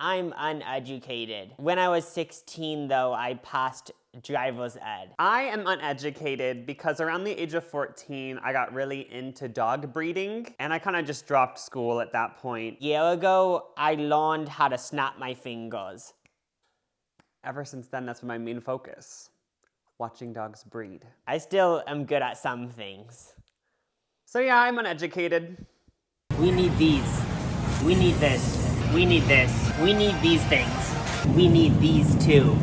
I'm uneducated. When I was 16, though, I passed driver's ed. I am uneducated because around the age of 14, I got really into dog breeding, and I kind of just dropped school at that point. A year ago, I learned how to snap my fingers. Ever since then, that's been my main focus, watching dogs breed. I still am good at some things. So yeah, I'm uneducated. We need these. We need this. We need this. We need these things. We need these too.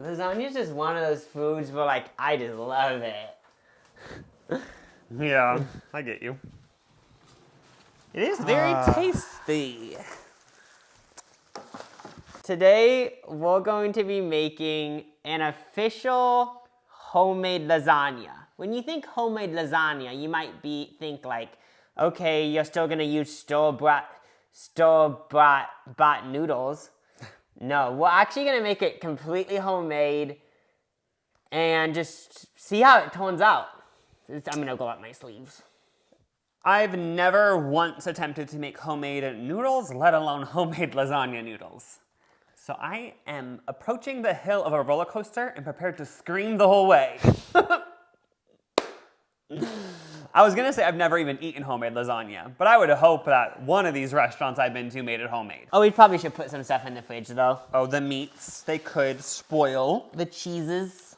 Lasagna is just one of those foods where, like, I just love it. Yeah, I get you. It is very tasty. Today, we're going to be making an official homemade lasagna. When you think homemade lasagna, you might think like, okay, you're still gonna use store-bought noodles. No, we're actually gonna make it completely homemade and just see how it turns out. I'm gonna go up my sleeves. I've never once attempted to make homemade noodles, let alone homemade lasagna noodles. So I am approaching the hill of a roller coaster and prepared to scream the whole way. I was gonna say I've never even eaten homemade lasagna, but I would hope that one of these restaurants I've been to made it homemade. Oh, we probably should put some stuff in the fridge, though. Oh, the meats, they could spoil. The cheeses.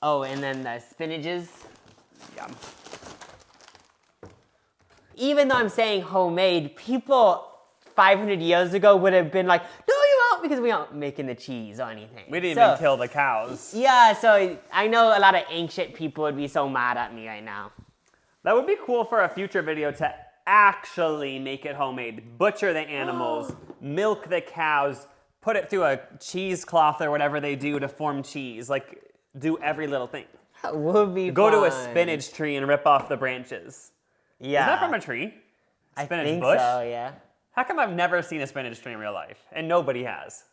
Oh, and then the spinaches. Yeah. Even though I'm saying homemade, people 500 years ago would have been like, no, you won't, because we aren't making the cheese or anything. We didn't even kill the cows. Yeah, so I know a lot of ancient people would be so mad at me right now. That would be cool for a future video to actually make it homemade. Butcher the animals, milk the cows, put it through a cheesecloth or whatever they do to form cheese. Like, do every little thing. That would be Go fun. to a spinach tree and rip off the branches. Yeah. Is that from a tree? Spinach I think bush? so, yeah. How come I've never seen a spinach tree in real life? And nobody has.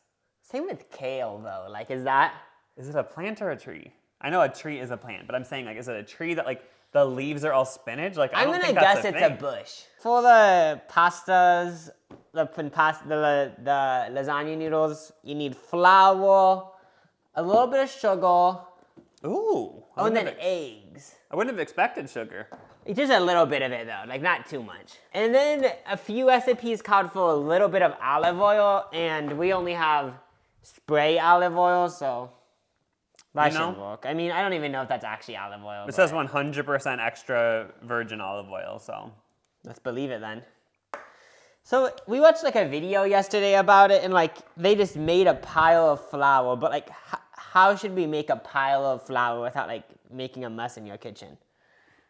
Same with kale, though. Like, is that? Is it a plant or a tree? I know a tree is a plant, but I'm saying, like, is it a tree that, like, the leaves are all spinach? Like, I'm gonna guess it's a bush. For the pastas, the lasagna noodles, you need flour, a little bit of sugar. Ooh. Oh, and then eggs. I wouldn't have expected sugar. Just a little bit of it, though, like not too much. And then a few recipes called for a little bit of olive oil, and we only have spray olive oil, so that should work. I mean, I don't even know if that's actually olive oil. It says 100% extra virgin olive oil, so. Let's believe it then. So we watched like a video yesterday about it, and like they just made a pile of flour, but like how should we make a pile of flour without like making a mess in your kitchen?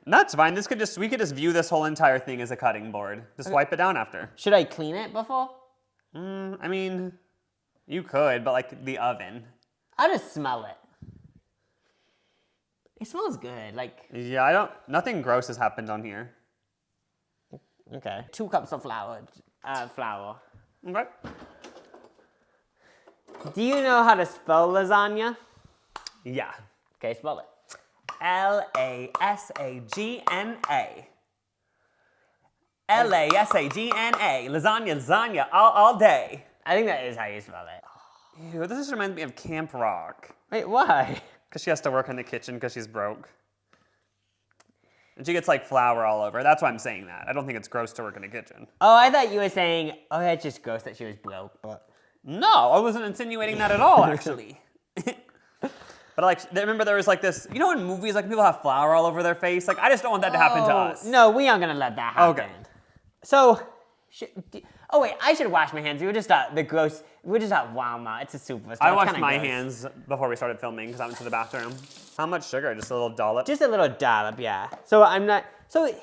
That's fine. We could just view this whole entire thing as a cutting board. Just wipe it down after. Should I clean it before? I mean, you could, but like the oven. I'll just smell it. It smells good. Like. Yeah, nothing gross has happened on here. Okay. 2 cups of flour. Okay. Do you know how to spell lasagna? Yeah. Okay, spell it. Lasagna. Lasagna. Lasagna all day. I think that is how you spell it. Ew, this just reminds me of Camp Rock. Wait, why? Because she has to work in the kitchen because she's broke. And she gets like flour all over. That's why I'm saying that. I don't think it's gross to work in the kitchen. Oh, I thought you were saying, oh, it's just gross that she was broke, but. No, I wasn't insinuating that at all, actually. But like, remember there was like this, you know in movies, like people have flour all over their face? Like, I just don't want that to happen to us. No, we aren't gonna let that happen. Okay. So, oh wait, I should wash my hands. We were just at Walmart. It's a superstore. I washed my hands before we started filming because I went to the bathroom. How much sugar? Just a little dollop? Just a little dollop, yeah. So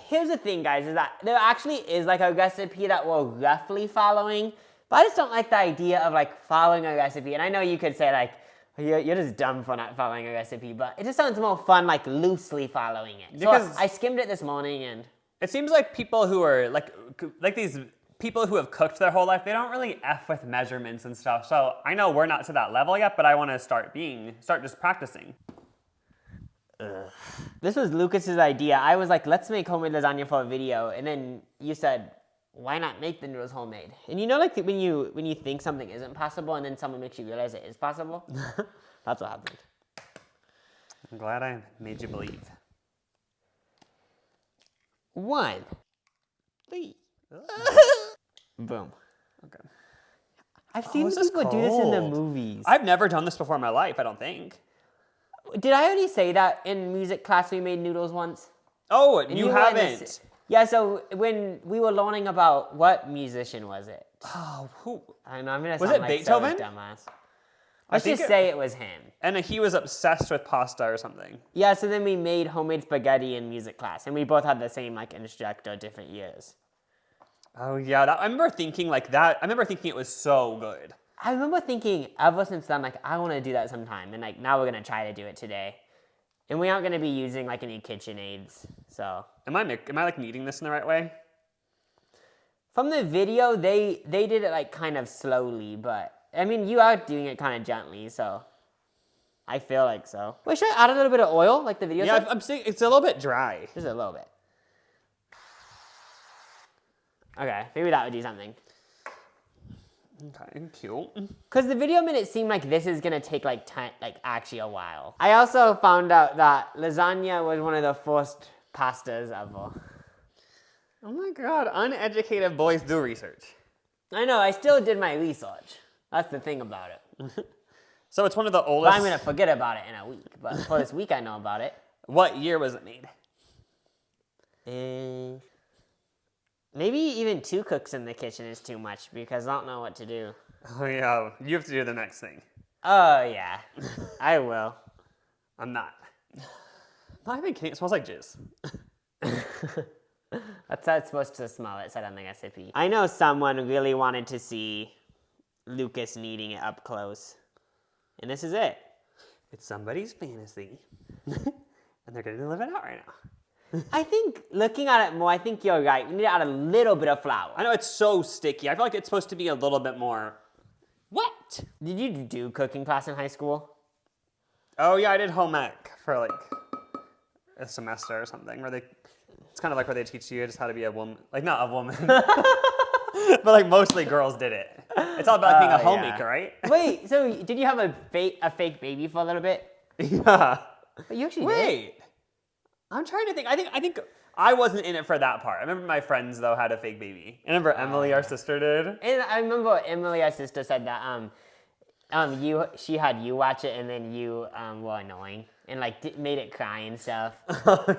here's the thing, guys, is that there actually is like a recipe that we're roughly following, but I just don't like the idea of like following a recipe. And I know you could say like, you're just dumb for not following a recipe, but it just sounds more fun like loosely following it. Because so I skimmed it this morning and... It seems like people who are like these people who have cooked their whole life, they don't really F with measurements and stuff. So I know we're not to that level yet, but I want to start just practicing. Ugh. This was Lucas's idea. I was like, let's make homemade lasagna for a video. And then you said, why not make the noodles homemade? And you know, like when you think something isn't possible, and then someone makes you realize it is possible. That's what happened. I'm glad I made you believe. 1, 3. Boom. Okay. I've seen this is people do this in the cold. movies. I've never done this before in my life, I don't think. Did I already say that in music class we made noodles once? Oh, And you were in haven't. this- Yeah, so when we were learning about what musician was it? Oh, who? I know I'm gonna Was sound it like so Beethoven? dumbass. Let's think just it- say it was him. And he was obsessed with pasta or something. Yeah, so then we made homemade spaghetti in music class, and we both had the same like instructor, different years. Oh yeah, I remember thinking like that. I remember thinking it was so good. I remember thinking ever since then, like I want to do that sometime, and like now we're gonna try to do it today, and we aren't gonna be using like any kitchen aids. So Am I like kneading this in the right way? from the video, they did it like kind of slowly, but I mean you are doing it kind of gently, so I feel like so. Wait, should I add a little bit of oil like the video? Yeah, said? I'm saying it's a little bit dry. Just a little bit. Okay, maybe that would do something. Okay, cute. Because the video made it seem like this is gonna take like actually a while. I also found out that lasagna was one of the first pastas ever. Oh my god, uneducated boys do research. I know, I still did my research. That's the thing about it. So it's one of the But oldest. I'm gonna forget about it in a week. But for this week, I know about it. What year was it made? Maybe even 2 cooks in the kitchen is too much because I don't know what to do. Oh yeah, you have to do the next thing. Oh yeah, I will. I'm not. I think it smells like jizz. That's how it's supposed to smell. It said on the recipe. I know someone really wanted to see Lucas kneading it up close. And this is it. It's somebody's fantasy. And they're gonna live it out right now. I think, looking at it more, I think you're right. We need to add a little bit of flour. I know it's so sticky. I feel like it's supposed to be a little bit more wet. Did you do cooking class in high school? Oh yeah, I did home ec for like a semester or something where it's kind of like where they teach you just how to be a woman. Like not a woman. But like mostly girls did it. It's all about being a homemaker, right? Wait, so did you have a fake baby for a little bit? Yeah. But you actually did. Wait. I'm trying to think. I think I wasn't in it for that part. I remember my friends though had a fake baby. I remember Emily, our sister, did. And I remember Emily, our sister, said that she had you watch it and then you were annoying and like made it cry and stuff.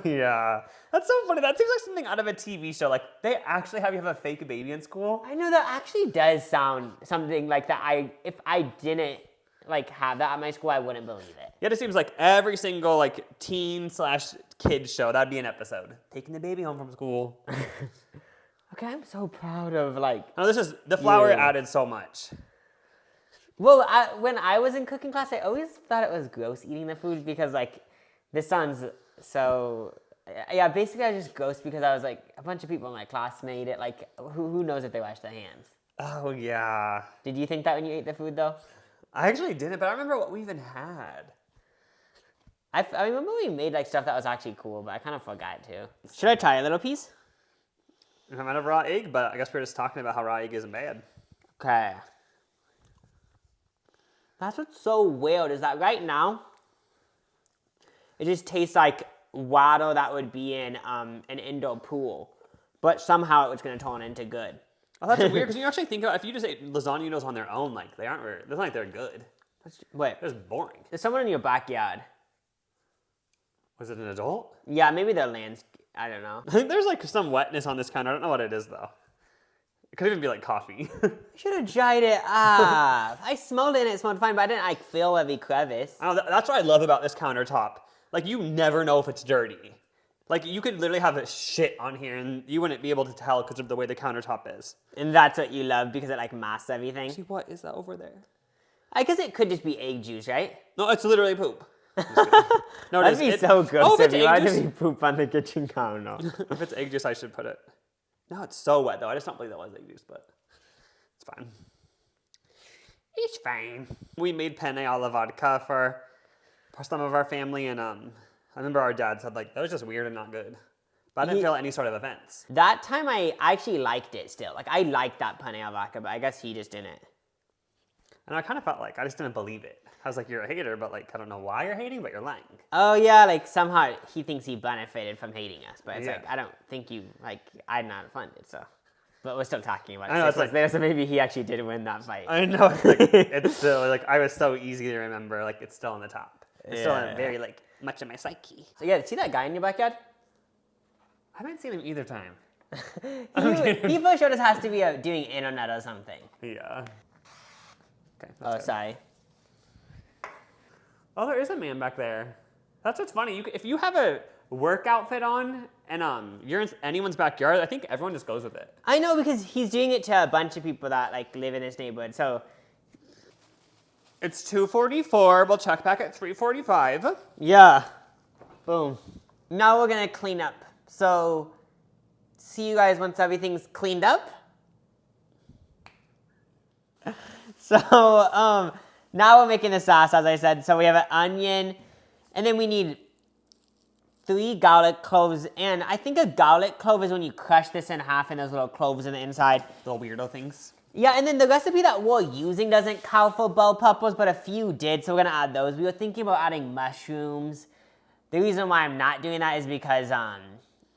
Yeah. That's so funny. That seems like something out of a TV show. Like they actually have you have a fake baby in school? I know that actually does sound something like that. If I didn't like have that at my school, I wouldn't believe it. Yeah, it seems like every single like teen/kids show, that'd be an episode. Taking the baby home from school. Okay, I'm so proud of like. No, this is the flour Yeah. added so much. Well, when I was in cooking class, I always thought it was gross eating the food because like, this sounds so. Yeah, basically I was just gross because I was like a bunch of people in my class made it. Like, who knows if they washed their hands? Oh yeah. Did you think that when you ate the food though? I actually didn't, but I remember what we even had. I remember we made like stuff that was actually cool, but I kind of forgot too. Should I try a little piece? I'm out of raw egg, but I guess we're just talking about how raw egg isn't bad. Okay. That's what's so weird is that right now, it just tastes like water that would be in an indoor pool, but somehow it was going to turn into good. Oh, that's weird because you actually think about if you just ate lasagna noodles on their own, like they aren't. It's not like they're good. Wait, They're just boring. there's someone in your backyard. Was it an adult? Yeah, maybe they're I don't know. I think there's like some wetness on this counter. I don't know what it is though. It could even be like coffee. Should have dried it off. I smelled it and it smelled fine, but I didn't like feel every crevice. I don't know, that's what I love about this countertop. Like you never know if it's dirty. Like you could literally have a shit on here and you wouldn't be able to tell because of the way the countertop is. And that's what you love because it like masks everything. See, what is that over there? I guess it could just be egg juice, right? No, it's literally poop. No, That'd be so gross Oh, if if you had it's to egg be juice, poop on the kitchen counter. if it's egg juice, I should put it. No, it's so wet though. I just don't believe that was egg juice, but it's fine. It's fine. We made penne alla vodka for some of our family, and I remember our dad said like that was just weird and not good. But I didn't feel any sort of offense. That time I actually liked it still. Like, I liked that penne al vodka, but I guess he just didn't. And I kind of felt like I just didn't believe it. I was like, you're a hater, but like, I don't know why you're hating, but you're lying. Oh, yeah, like, somehow he thinks he benefited from hating us. But it's Yeah. like, I don't think you, like, I'm not funded, so. But we're still talking about it. I know, it's like- there, so maybe he actually did win that fight. I know, it's like, it's still, like, I was so easy to remember, like, it's still on the top. It's still Yeah. very, like, much in my psyche. So, yeah, see that guy in your backyard? I haven't seen him either time. He for sure just has to be doing internet or something. Yeah. Okay. Oh, that's good. sorry. Oh, there is a man back there. That's what's funny. If you have a work outfit on and you're in anyone's backyard, I think everyone just goes with it. I know, because he's doing it to a bunch of people that, like, live in this neighborhood, so. It's 2:44. We'll check back at 3:45. Yeah. Boom. Now we're gonna clean up. So, see you guys once everything's cleaned up. So, now we're making the sauce, as I said. So we have an onion, and then we need 3 garlic cloves. And I think a garlic clove is when you crush this in half and there's little cloves in the inside. Little weirdo things. Yeah, and then the recipe that we're using doesn't call for bell peppers, but a few did, so we're gonna add those. We were thinking about adding mushrooms. The reason why I'm not doing that is because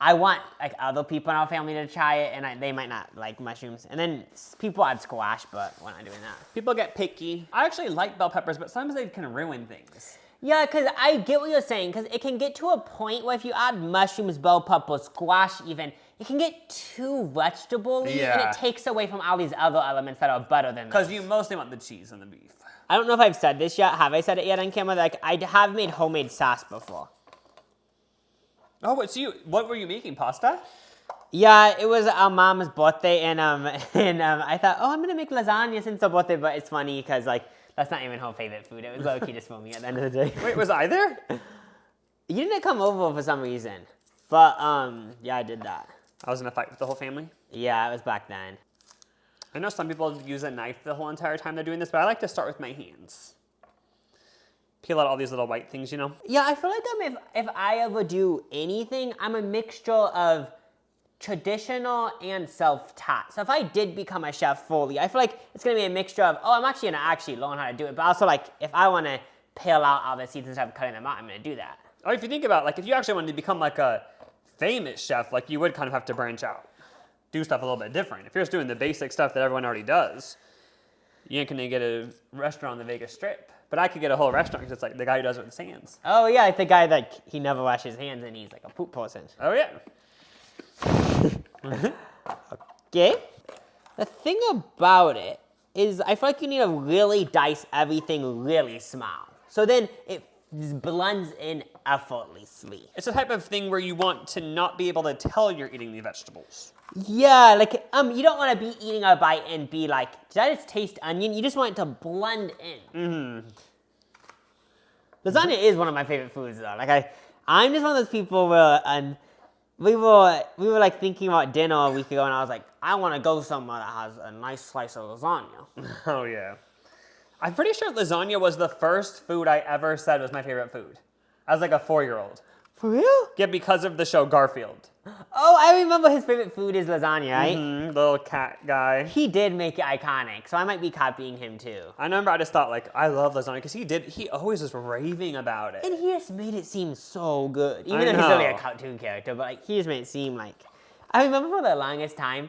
I want, like, other people in our family to try it, and they might not like mushrooms. And then people add squash, but we're not doing that. People get picky. I actually like bell peppers, but sometimes they can ruin things. Yeah, because I get what you're saying, because it can get to a point where if you add mushrooms, bell peppers, squash even, it can get too vegetable-y, and Yeah. it takes away from all these other elements that are better than Because those. you mostly want the cheese and the beef. I don't know if I've said this yet. Have I said it yet on camera? Like, I have made homemade sauce before. Oh, what were you making? Pasta? Yeah, it was our mom's birthday, and I thought, oh, I'm gonna make lasagna since her birthday, but it's funny because, like, that's not even her favorite food. It was low-key just for me at the end of the day. Wait, was I there? You didn't come over for some reason, but yeah, I did that. I was in a fight with the whole family. Yeah, it was back then. I know some people use a knife the whole entire time they're doing this, but I like to start with my hands. Peel out all these little white things, you know? Yeah, I feel like if I ever do anything, I'm a mixture of traditional and self-taught. So if I did become a chef fully, I feel like it's gonna be a mixture of, oh, I'm actually gonna learn how to do it, but also, like, if I wanna peel out all the seeds instead of cutting them out, I'm gonna do that. Or if you think about, like, if you actually wanted to become, like, a famous chef, like, you would kind of have to branch out. Do stuff a little bit different. If you're just doing the basic stuff that everyone already does, you ain't gonna get a restaurant on the Vegas Strip. But I could get a whole restaurant because it's like the guy who does it with his hands. Oh yeah, like the guy that he never washes his hands and he's like a poop person. Oh, yeah. Okay. The thing about it is I feel like you need to really dice everything really small. So then it just blends in effortlessly. It's the type of thing where you want to not be able to tell you're eating the vegetables. Yeah, like you don't want to be eating a bite and be like, did I just taste onion? You just want it to blend in. Lasagna is one of my favorite foods though. Like I'm just one of those people where we were like thinking about dinner a week ago and I was like, I want to go somewhere that has a nice slice of lasagna. Oh, yeah. I'm pretty sure lasagna was the first food I ever said was my favorite food. I was like a 4-year-old. For real? Yeah, because of the show Garfield. Oh, I remember his favorite food is lasagna, right? Little cat guy. He did make it iconic, so I might be copying him too. I remember I just thought, like, I love lasagna because he always was raving about it. And he just made it seem so good. Even I though he's only a know. cartoon character, but like he just made it seem like... I remember for the longest time,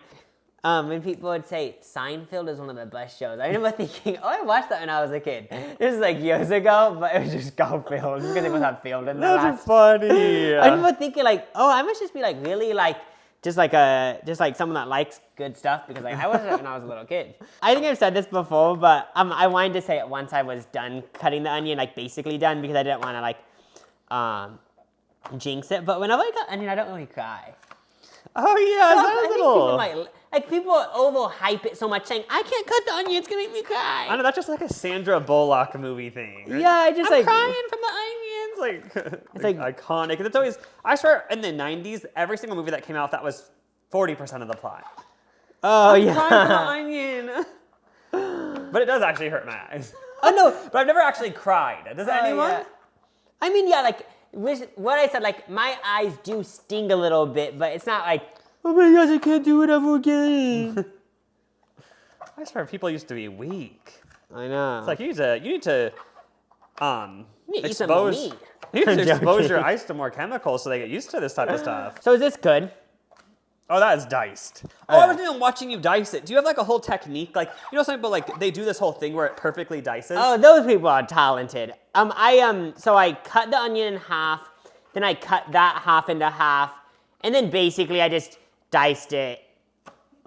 when people would say, Seinfeld is one of the best shows, I remember thinking, oh, I watched that when I was a kid. This is like years ago, but it was just Garfield, because it was not filmed in the last... funny. I remember thinking like, oh, I must just be like really like, just like someone that likes good stuff, because like I watched it when I was a little kid. I think I've said this before, but I wanted to say it once I was done cutting the onion, like basically done, because I didn't want to like jinx it. But whenever I cut onion, I don't really cry. Oh, yeah, So is I that a think little... people like people overhype it so much, saying I can't cut the onion, it's gonna make me cry. I know, that's just like a Sandra Bullock movie thing. Yeah, I just I'm like crying from the onions. Like, it's like- iconic. And it's always, I swear, in the 90s, every single movie that came out, that was 40% of the plot. Oh I'm yeah. crying for the onion. But it does actually hurt my eyes. Oh no. But I've never actually cried. Does anyone? Yeah. I mean, yeah, like what I said, like, my eyes do sting a little bit, but it's not like, oh my gosh, I can't do it ever again. I swear people used to be weak. I know. It's like you need to eat some more expose meat. you need to I'm expose your joking. eyes to more chemicals so they get used to this type of stuff. So is this good? Oh, that is diced. Oh, I wasn't even watching you dice it. Do you have like a whole technique? Like, you know, some people like they do this whole thing where it perfectly dices. Oh, those people are talented. So I cut the onion in half, then I cut that half into half, and then basically I just diced it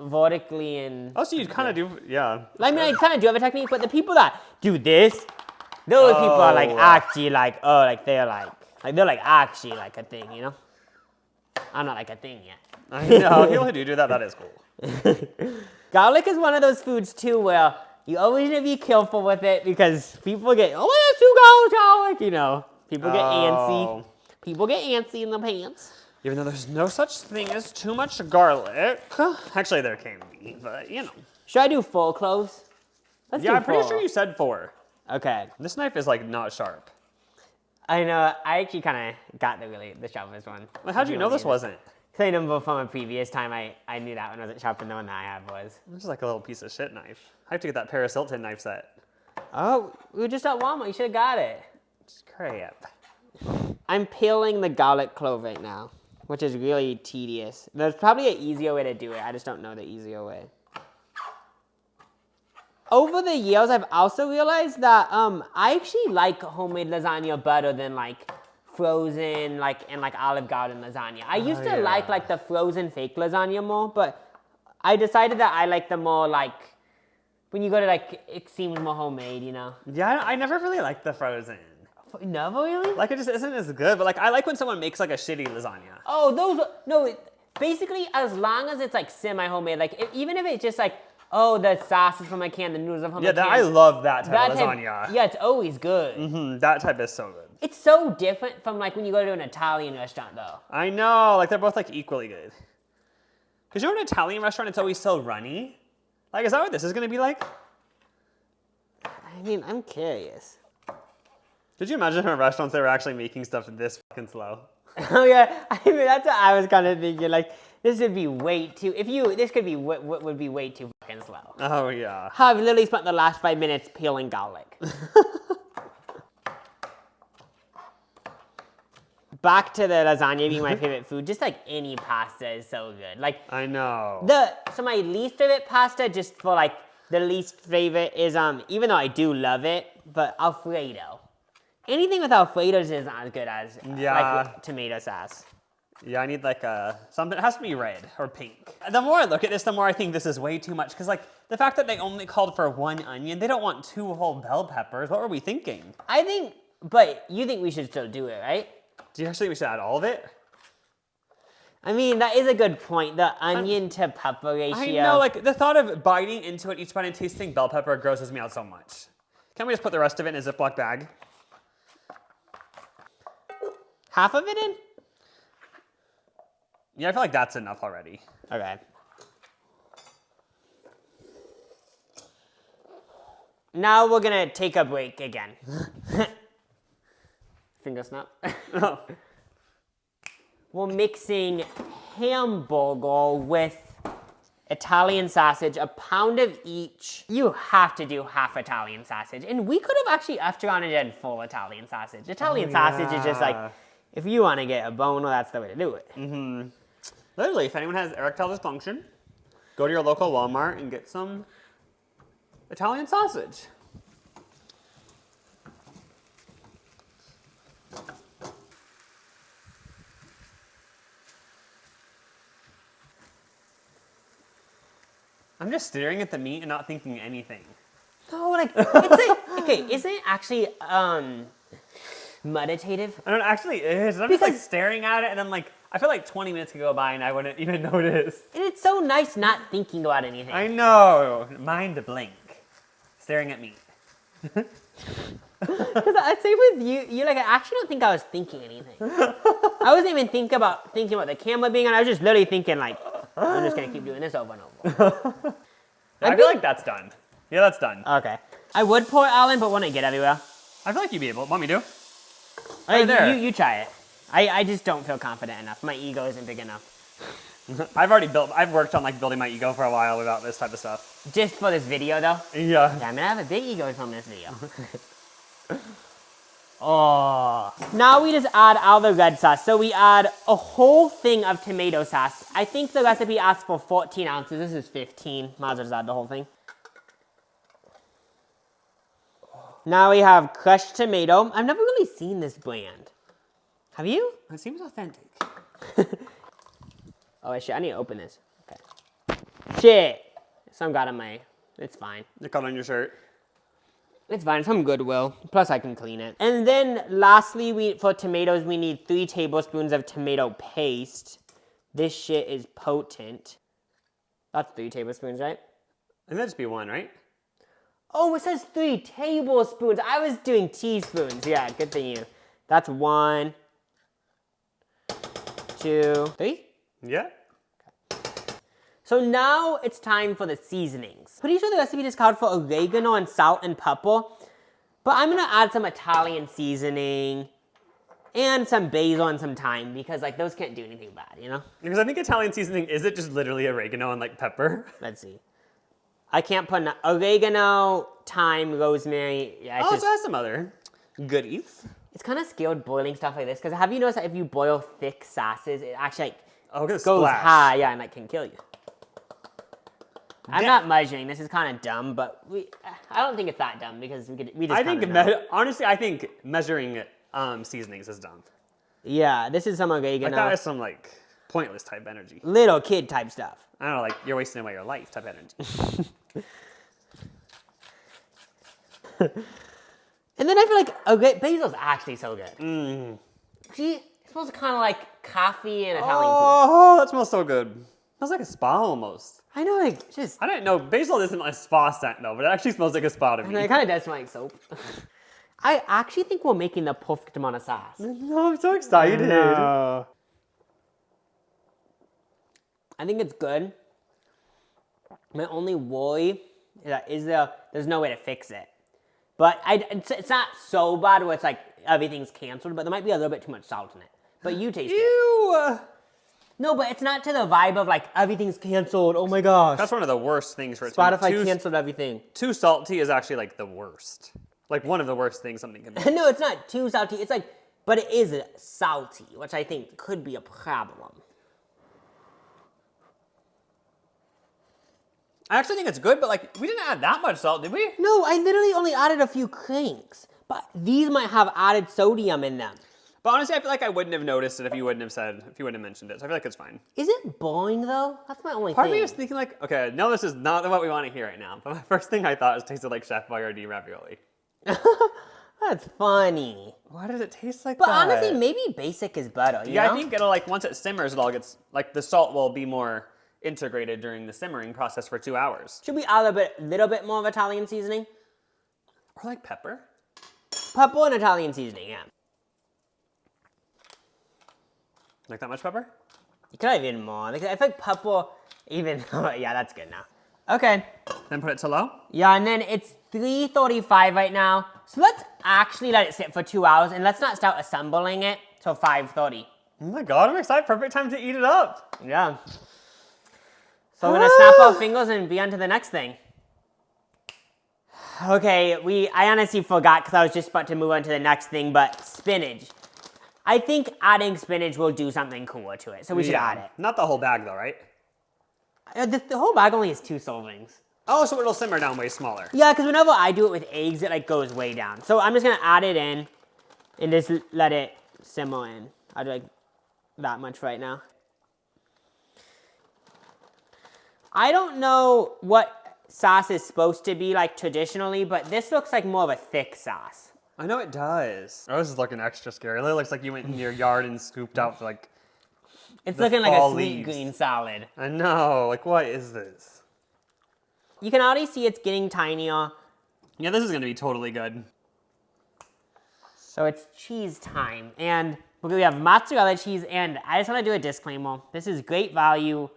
vertically and. Oh, so you kind of do, yeah. I mean, I kind of do have a technique, but the people that do this, those people are like actually like, oh, like they're like they're like actually like a thing, you know? I'm not like a thing yet. I know, people who do that, that is cool. Garlic is one of those foods too where you always need to be careful with it because people get, oh, that's too garlic, you know. People get antsy. People get antsy in the pants. Even though there's no such thing as too much garlic. Actually, there can be, but you know. Should I do full cloves? Let's do Yeah, I'm pretty full. sure you said 4. Okay. This knife is like not sharp. I know. I actually kind of got the sharpest one. Well, how'd you know this wasn't? Because I know from a previous time, I knew that one wasn't sharp and the one that I had was. This is like a little piece of shit knife. I have to get that Paris Hilton knife set. Oh, we were just at Walmart. You should have got it. Just crap. I'm peeling the garlic clove right now, which is really tedious. There's probably an easier way to do it. I just don't know the easier way. Over the years, I've also realized that I actually like homemade lasagna better than like frozen and Olive Garden lasagna. I used to like the frozen fake lasagna more, but I decided that I like the more like when you go to like it seems more homemade, you know. Yeah, I never really liked the frozen. Never really? Like it just isn't as good, but like I like when someone makes like a shitty lasagna. Oh, basically as long as it's like semi-homemade, like even if it's just like, oh, the sauce is from a can, the noodles are from a can. Yeah, I love that type of lasagna. Yeah, it's always good. That type is so good. It's so different from like when you go to an Italian restaurant though. I know, like they're both like equally good. Because you're in an Italian restaurant, it's always so runny. Like, is that what this is gonna be like? I mean, I'm curious. Could you imagine in restaurants they were actually making stuff this fucking slow? Oh yeah, I mean that's what I was kind of thinking. Like this would be way too. This could be would be way too fucking slow. Oh yeah. I've literally spent the last 5 minutes peeling garlic. Back to the lasagna being my favorite food. Just like any pasta is so good. Like I know. so my least favorite pasta, just for like the least favorite is even though I do love it, but Alfredo. Anything with Alfredo is not as good as like with tomato sauce. Yeah, I need like something. It has to be red or pink. The more I look at this, the more I think this is way too much. Because like the fact that they only called for 1 onion, they don't want 2 whole bell peppers. What were we thinking? I think, but you think we should still do it, right? Do you actually think we should add all of it? I mean, that is a good point. The onion to pepper ratio. I know, like the thought of biting into it each bite and tasting bell pepper grosses me out so much. Can't we just put the rest of it in a Ziploc bag? Half of it in? Yeah, I feel like that's enough already. Okay. Now we're gonna take a break again. Finger snap. Oh. We're mixing hamburger with Italian sausage, a pound of each. You have to do half Italian sausage. And we could have actually effed around and done full Italian sausage. Italian sausage is just like, if you want to get a boner, that's the way to do it. Mm-hmm. Literally, if anyone has erectile dysfunction, go to your local Walmart and get some Italian sausage. I'm just staring at the meat and not thinking anything. No, like, it's like, okay, isn't it actually, meditative? I don't actually is. I'm just like staring at it and I'm like, I feel like 20 minutes could go by and I wouldn't even notice. And it's so nice not thinking about anything. I know. Mind blank. Staring at meat. Because I'd say with you like, I actually don't think I was thinking anything. I wasn't even thinking about the camera being on. I was just literally thinking like, I'm just gonna keep doing this over and over. I feel like that's done. Yeah, that's done. Okay. I would pour it all in, but wouldn't get everywhere. I feel like you'd be able. Want me to? Right there. You try it. I just don't feel confident enough. My ego isn't big enough. I've worked on like building my ego for a while about this type of stuff. Just for this video though? Yeah. Yeah, I'm gonna have a big ego from this video. Oh. Now we just add all the red sauce. So we add a whole thing of tomato sauce. I think the recipe asks for 14 ounces. This is 15. Might as well just add the whole thing. Now we have crushed tomato. I've never really seen this brand. Have you? It seems authentic. Oh, shit, I need to open this. Okay. Shit. Some got on my, it's fine. It got on your shirt. It's fine, it's from Goodwill. Plus I can clean it. And then lastly, for tomatoes, we need 3 tablespoons of tomato paste. This shit is potent. That's 3 tablespoons, right? I think that'd just be 1, right? Oh, it says 3 tablespoons. I was doing teaspoons. Yeah, good thing you. That's 1, 2, 3. Yeah. So now it's time for the seasonings. Pretty sure the recipe just called for oregano and salt and pepper, but I'm gonna add some Italian seasoning and some basil and some thyme because like those can't do anything bad, you know? Because I think Italian seasoning, is it just literally oregano and like pepper? Let's see. I can't put oregano, thyme, rosemary. Yeah, it's Oh, just, so that's some other goodies. it's kind of skilled boiling stuff like this because have you noticed that if you boil thick sauces, it actually like Oh, look at the goes splash. high, yeah, and like can kill you. I'm not measuring. This is kind of dumb, but I don't think it's that dumb because we just I think, know. honestly, I think measuring seasonings is dumb. Yeah, this is some Like oregano. that is some like pointless type energy. Little kid type stuff. I don't know, like you're wasting away your life type energy. And then I feel like basil's actually so good. See, it smells kind of like coffee and Italian food. Oh, that smells so good. Smells like a spa almost. I know, like, just, I didn't know basil isn't a spa scent though, but it actually smells like a spa to I me. know, it kind of does smell like soap. I actually think we're making the perfect amount of sauce. No, I'm so excited. I think it's good. My only worry is that there's no way to fix it. But it's not so bad where it's like everything's canceled, but there might be a little bit too much salt in it. But you taste it. Ew! No, but it's not to the vibe of like everything's canceled. Oh my gosh. That's one of the worst things for it to be. Spotify canceled everything. Too salty is actually like the worst. Like one of the worst things something can be. No, it's not too salty. It's like, but it is salty, which I think could be a problem. I actually think it's good, but like we didn't add that much salt, did we? No, I literally only added a few cranks, but these might have added sodium in them. But honestly, I feel like I wouldn't have noticed it if you wouldn't have mentioned it. So I feel like it's fine. Is it boring though? That's my only Part thing. of me was thinking like, okay, no, this is not what we want to hear right now. But my first thing I thought was tasted like Chef Boyardee ravioli. That's funny. Why does it taste like But that? honestly, maybe basic is better, you Yeah, know? I think it'll like, once it simmers, it all gets, like the salt will be more integrated during the simmering process for 2 hours. Should we add a little bit more of Italian seasoning? Or like pepper. Pepper and Italian seasoning, yeah. Like that much pepper? You could have even more. I feel like pepper, even, yeah, that's good now. Okay. Then put it to low? Yeah, and then it's 3:35 right now. So let's actually let it sit for 2 hours and let's not start assembling it till 5:30. Oh my god, I'm excited. Perfect time to eat it up. Yeah. So we're gonna snap our fingers and be on to the next thing. Okay, I honestly forgot because I was just about to move on to the next thing, but spinach. I think adding spinach will do something cooler to it, so we should add it. Not the whole bag though, right? The whole bag only has 2 servings. Oh, so it'll simmer down way smaller. Yeah, because whenever I do it with eggs, it like goes way down. So I'm just gonna add it in and just let it simmer in. I'll do like that much right now. I don't know what sauce is supposed to be like traditionally, but this looks like more of a thick sauce. I know it does. Oh, this is looking extra scary. It looks like you went in your yard and scooped out like It's the looking like a fall sweet leaves. green salad. I know. Like, what is this? You can already see it's getting tinier. Yeah, this is gonna be totally good. So it's cheese time. And we have mozzarella cheese, and I just want to do a disclaimer. This is great value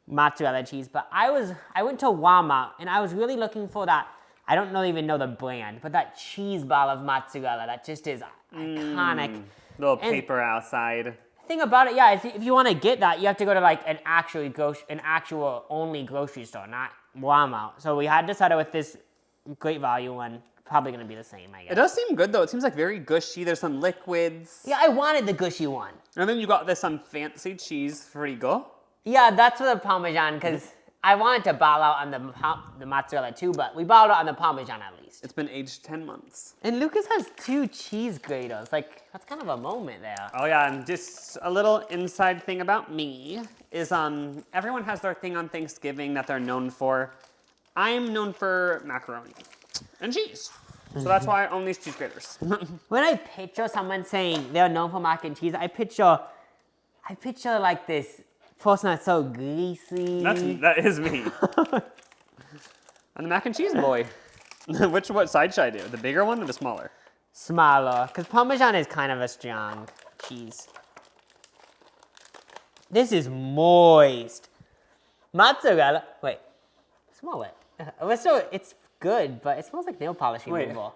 mozzarella cheese, but I went to Walmart, and I was really looking for that, I don't even know the brand, but that cheese ball of mozzarella that just is iconic. Little And paper outside. the thing about it, yeah, is if you want to get that, you have to go to like an actual only grocery store, not Walmart. So we had decided with this great value one, probably gonna be the same, I guess. It does seem good though. It seems like very gushy. There's some liquids. Yeah, I wanted the gushy one. And then you got this fancy cheese frigo. Yeah, that's for the Parmesan, because I wanted to bottle out on the mozzarella too, but we bottled out on the Parmesan at least. It's been aged 10 months. And Lucas has 2 cheese graters. Like, that's kind of a moment there. Oh yeah, and just a little inside thing about me is everyone has their thing on Thanksgiving that they're known for. I'm known for macaroni and cheese. So that's why I own these cheese graters. When I picture someone saying they're known for mac and cheese, I picture like this person that's so greasy. That is me. I'm the mac and cheese boy. What side should I do? The bigger one or the smaller? Smaller, because Parmesan is kind of a strong cheese. This is moist. Mozzarella, wait, smell it. It's good, but it smells like nail polish removal.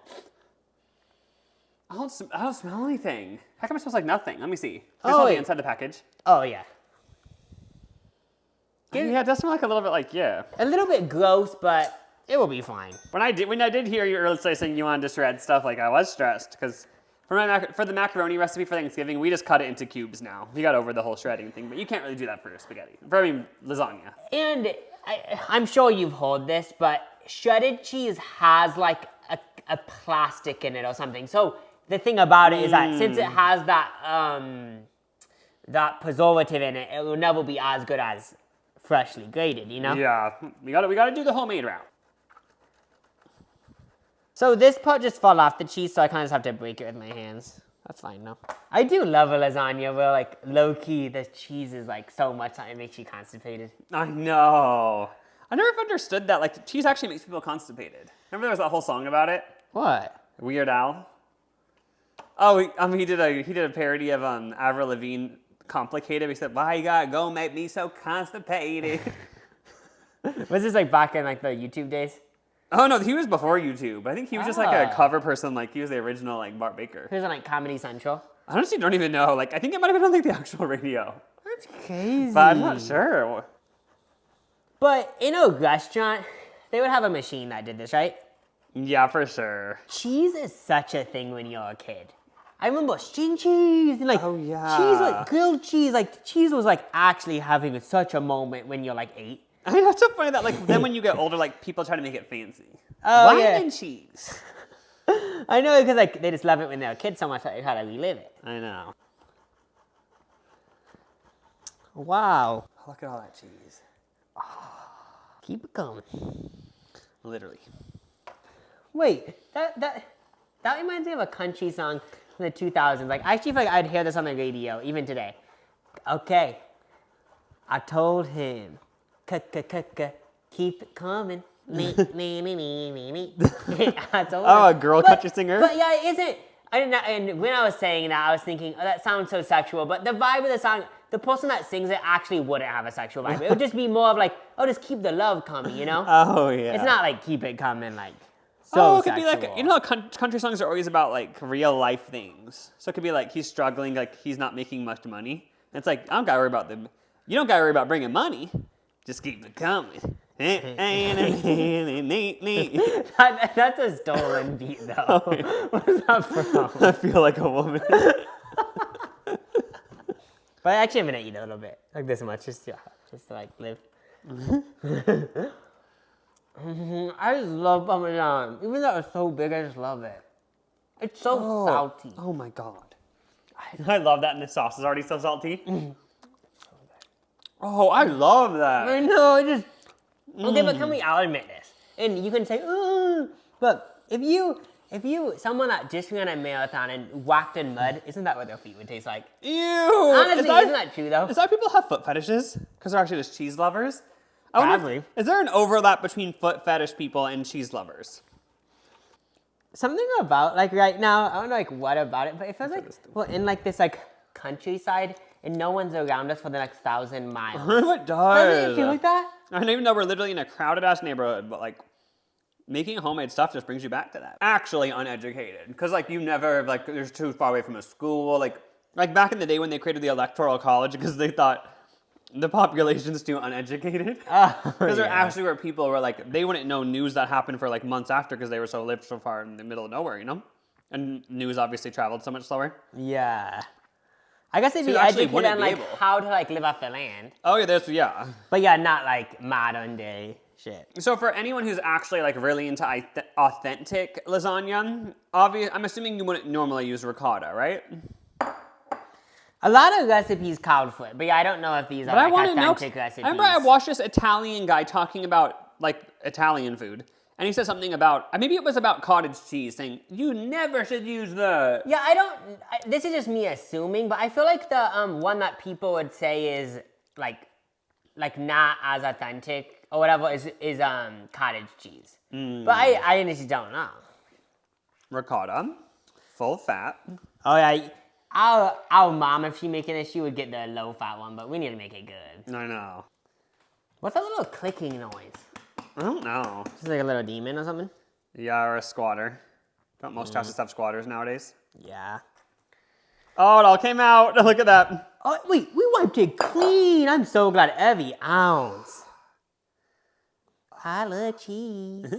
I don't smell anything. How come it smells like nothing? Let me see. Oh, Here's all the wait. inside the package. Oh, yeah. Yeah, it does smell like a little bit like, yeah. A little bit gross, but it will be fine. When I did hear you earlier saying you wanted to shred stuff, like I was stressed because for the macaroni recipe for Thanksgiving, we just cut it into cubes now. We got over the whole shredding thing, but you can't really do that for your spaghetti. Lasagna. And I'm sure you've heard this, but shredded cheese has like a plastic in it or something. So the thing about it is that since it has that preservative in it, it will never be as good as freshly grated, you know? Yeah, we gotta do the homemade route. So this part just fell off the cheese, so I kind of just have to break it with my hands. That's fine, no. I do love a lasagna where, like, low-key, the cheese is, like, so much that it makes you constipated. I know. I never understood that. Like, cheese actually makes people constipated. Remember there was that whole song about it? What? Weird Al. Oh, he did a parody of Avril Lavigne, "Complicated." He said, "Why you gotta go make me so constipated?" Was this, like, back in, like, the YouTube days? Oh no, he was before YouTube. I think he was just like a cover person. Like he was the original like Bart Baker. He was on, like, Comedy Central. I honestly don't even know. Like I think it might have been on like the actual radio. That's crazy. But I'm not sure. But in a restaurant, they would have a machine that did this, right? Yeah, for sure. Cheese is such a thing when you're a kid. I remember string cheese and like Oh, yeah. cheese, like grilled cheese. Like cheese was like actually having such a moment when you're like 8. I know it's so funny that like then when you get older, like people try to make it fancy. Oh, Wine yeah. and cheese. I know, because like they just love it when they're a kid so much that they try to relive it. I know. Wow. Look at all that cheese. Keep it coming. Literally. Wait, that reminds me of a country song from the 2000s. Like I actually feel like I'd hear this on the radio even today. Okay. I told him, keep it coming. I told Oh, him. a girl country singer? But yeah, it isn't. I didn't. And when I was saying that, I was thinking, oh, that sounds so sexual. But the vibe of the song, the person that sings it actually wouldn't have a sexual vibe. It would just be more of like, oh, just keep the love coming, you know? Oh yeah. It's not like keep it coming, like. So So it could be like, sexual. you know, country songs are always about like real life things. So it could be like he's struggling, like he's not making much money. And it's like I don't gotta worry about you don't gotta worry about bringing money. Just keep it coming. That's a stolen beat, though. What is that from? I feel like a woman. But actually, I'm gonna eat a little bit, like this much, just to like live. I just love Parmesan. Even though it's so big, I just love it. It's so salty. Oh my god. I love that, and the sauce is already so salty. Oh, I love that. I know, it just. Okay, but I'll admit this. And you can say, but if someone that just ran a marathon and walked in mud, isn't that what their feet would taste like? Ew. Honestly, isn't that true, though? Is that why people have foot fetishes? Because they're actually just cheese lovers? I wonder Probably. Is there an overlap between foot fetish people and cheese lovers? Something about, like, right now, I don't know, like, what about it, but it feels like we're in, like, this, like, countryside, and no one's around us for the next 1,000 miles. It does. Doesn't it feel like that? And even though we're literally in a crowded-ass neighborhood, but, like, making homemade stuff just brings you back to that. Actually uneducated. Because, like, you never, like, there's too far away from a school. Like back in the day when they created the Electoral College because they thought the population's too uneducated. Because there actually were people who were like, they wouldn't know news that happened for like months after because they lived so far in the middle of nowhere, you know? And news obviously traveled so much slower. Yeah. I guess they'd So be you actually educated wouldn't on be like able. how to like live off the land. Oh yeah, yeah. But yeah, not like modern day shit. So for anyone who's actually like really into authentic lasagna, I'm assuming you wouldn't normally use ricotta, right? A lot of recipes called for it, but yeah, I don't know if these are But I like want to know. authentic recipes. I remember I watched this Italian guy talking about like Italian food, and he said something about maybe it was about cottage cheese, saying you never should use the. Yeah, this is just me assuming, but I feel like the one that people would say is like not as authentic or whatever is cottage cheese. But I just don't know. Ricotta, full fat. Oh yeah, our mom, if she making this, she would get the low fat one, but we need to make it good. I know. What's that little clicking noise? I don't know. Just like a little demon or something? Yeah, or a squatter. Don't most houses have squatters nowadays? Yeah. Oh, it all came out. Look at that. Oh wait, we wiped it clean. I'm so glad every ounce. I love cheese.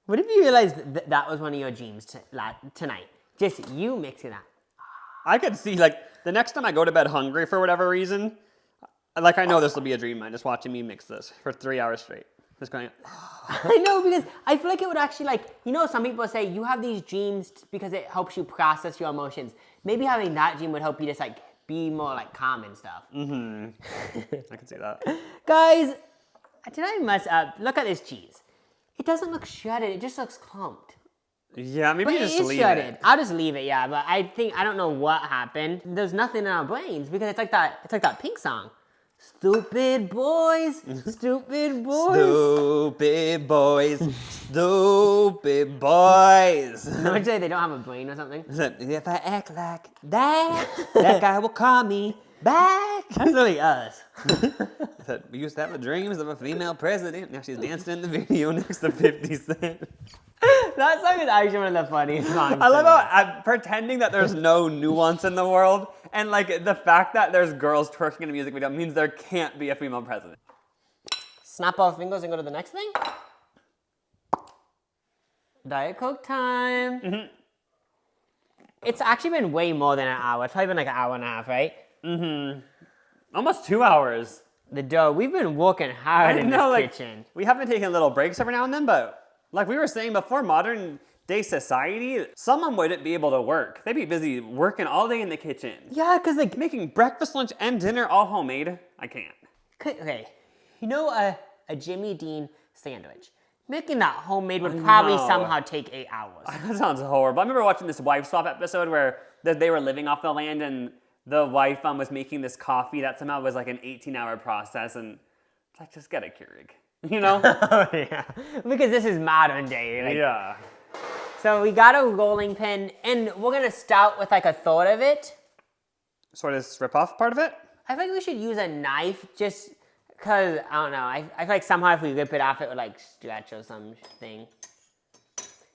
What if you realized that was one of your dreams tonight? Just you mixing that. I could see, like, the next time I go to bed hungry for whatever reason, like, I know this will be a dream of mine, just watching me mix this for 3 hours straight. Just going, I know, because I feel like it would actually, like, you know, some people say you have these dreams because it helps you process your emotions. Maybe having that dream would help you just, like, be more, like, calm and stuff. I can see that. Guys, did I mess up? Look at this cheese. It doesn't look shredded. It just looks clumped. Yeah, maybe But you it just is leave shredded. it. I'll just leave it, yeah. But I don't know what happened. There's nothing in our brains because it's like that Pink song. Stupid boys, stupid boys. Stupid boys, stupid boys. Don't you say they don't have a brain or something? If I act like that guy will call me back. That's really us. We used to have the dreams of a female president. Now she's dancing in the video next to 50 Cent. That song is actually one of the funniest songs. I love how I'm pretending that there's no nuance in the world, and like the fact that there's girls twerking in a music video means there can't be a female president. Snap our fingers and go to the next thing. Diet Coke time. It's actually been way more than an hour. It's probably been like an hour and a half, right? Almost 2 hours. The dough. We've been working hard in this kitchen. We have been taking little breaks every now and then, but like we were saying before, modern day society, someone wouldn't be able to work. They'd be busy working all day in the kitchen. Yeah, because like, Making breakfast, lunch, and dinner all homemade. I can't. okay, you know a Jimmy Dean sandwich. Making that homemade would probably somehow take 8 hours. That sounds horrible. I remember watching this Wife Swap episode where they were living off the land and the wife was making this coffee that somehow was like an 18-hour process, and it's like, just get a Keurig, you know? Oh, yeah. Because this is modern day. Like, Yeah. So we got a rolling pin, and we're going to start with like a thought of it. Sort of strip off part of it? I think we should use a knife just because, I don't know, I feel like somehow if we rip it off, it would like stretch or something.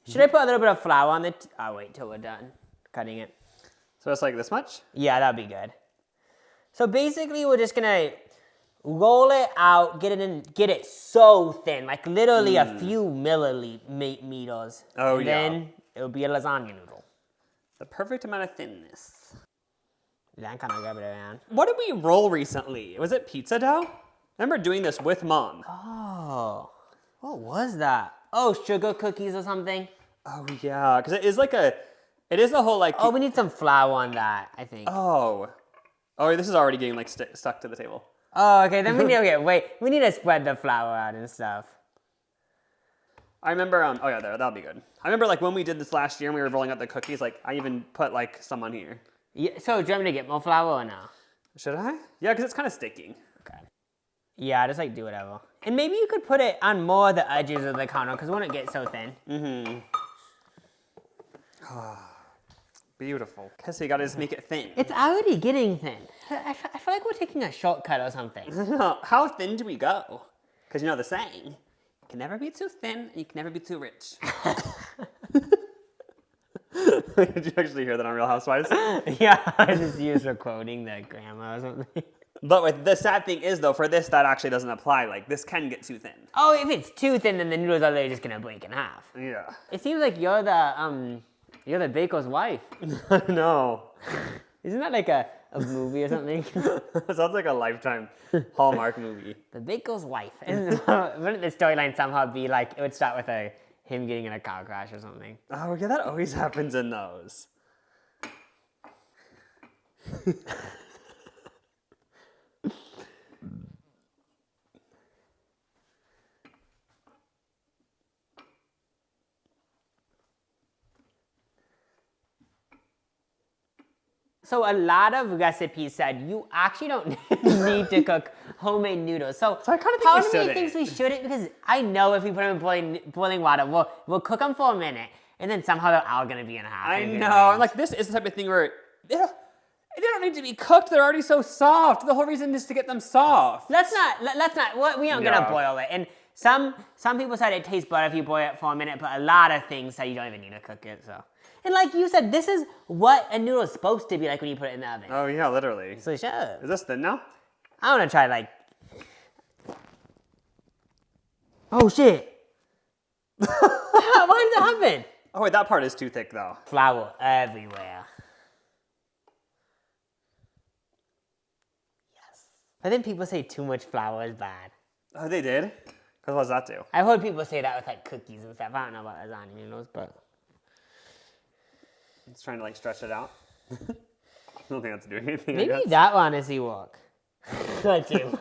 Should I put a little bit of flour on it? I'll wait till we're done cutting it. So it's like this much? Yeah, that'd be good. So basically, we're just gonna roll it out, get it so thin, like literally a few milliliters. Oh, and yeah. then it'll be a lasagna noodle. The perfect amount of thinness. Then kind of rub it around. What did we roll recently? Was it pizza dough? I remember doing this with Mom. Oh, what was that? Oh, sugar cookies or something? Oh, yeah, because it is the whole like... Oh, we need some flour on that, I think. Oh, this is already getting like stuck to the table. Oh, okay, then we need to spread the flour out and stuff. I remember, oh yeah, that'll be good. I remember like when we did this last year and we were rolling out the cookies, like I even put like some on here. Yeah, so do you want me to get more flour or no? Should I? Yeah, because it's kind of sticking. Okay. Yeah, just like do whatever. And maybe you could put it on more of the edges of the counter because it wouldn't get so thin. Beautiful. Okay, so you gotta just make it thin. It's already getting thin. I feel like we're taking a shortcut or something. How thin do we go? Because you know the saying, you can never be too thin and you can never be too rich. Did you actually hear that on Real Housewives? Yeah, I just used for quoting the grandma or something. But with the sad thing is, though, for this, that actually doesn't apply. Like, this can get too thin. Oh, if it's too thin, then the noodles are literally just gonna break in half. Yeah. It seems like you're the baker's wife. No. Isn't that like a movie or something? Sounds like a Lifetime Hallmark movie. The baker's wife. And wouldn't the storyline somehow be like, it would start with him getting in a car crash or something? Oh, yeah, that always happens in those. So a lot of recipes said you actually don't need to cook homemade noodles. So I kinda think part we of me shouldn't. thinks we shouldn't, because I know if we put them in boiling water, we'll cook them for a minute, and then somehow they're all gonna be in half. I know. And like, this is the type of thing where they don't need to be cooked. They're already so soft. The whole reason is to get them soft. Let's not. We aren't Yeah. gonna boil it. And some people said it tastes better if you boil it for a minute, but a lot of things say you don't even need to cook it. So, and like you said, this is what a noodle is supposed to be like when you put it in the oven. Oh, yeah, literally. So shut up. Is this thin now? I want to try like. Oh shit! Why did that happen? Oh, wait, that part is too thick, though. Flour everywhere. Yes. But then people say too much flour is bad. Oh, they did? Because what does that do? I've heard people say that with like cookies and stuff. I don't know about lasagna noodles, but. It's trying to, like, stretch it out. I don't think that's doing anything, I Maybe guess. that will honestly work. Not you.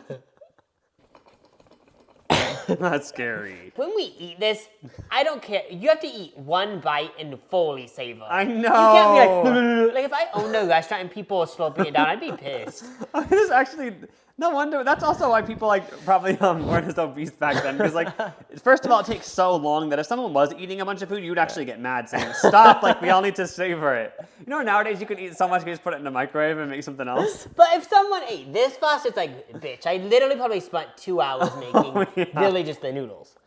That's scary. When we eat this, I don't care. You have to eat one bite and fully savor. I know. You can't be like, like if I owned a restaurant and people were slurping it down, I'd be pissed. This actually, no wonder. That's also why people like probably weren't as obese back then. Because like, first of all, it takes so long that if someone was eating a bunch of food, you'd actually get mad saying, "Stop! Like we all need to savor it." You know, nowadays you can eat so much, you can just put it in the microwave and make something else. But if someone ate this fast, it's like, bitch, I literally probably spent 2 hours making really just the noodles.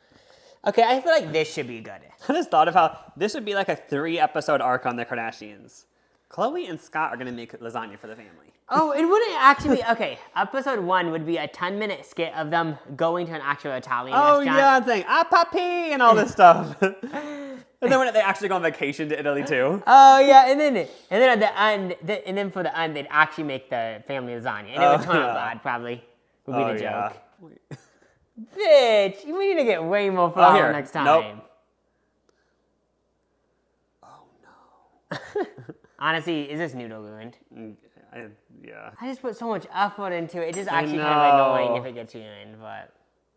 Okay, I feel like this should be good. I just thought of how this would be like a 3-episode arc on the Kardashians. Chloe and Scott are gonna make lasagna for the family. Oh, it wouldn't actually be, okay, episode 1 would be a 10-minute skit of them going to an actual Italian Oh restaurant. yeah, I'm saying papi and all this stuff. And then when they actually go on vacation to Italy too. Oh yeah, and then at the end, and then for the end, they'd actually make the family lasagna, and it would turn out bad, probably. Would be the joke. Yeah. Bitch, we need to get way more flour here. next time. Nope. Oh no. Honestly, is this noodle ruined? Yeah. I just put so much effort into it. It just actually kind of annoying know. if it gets ruined, but.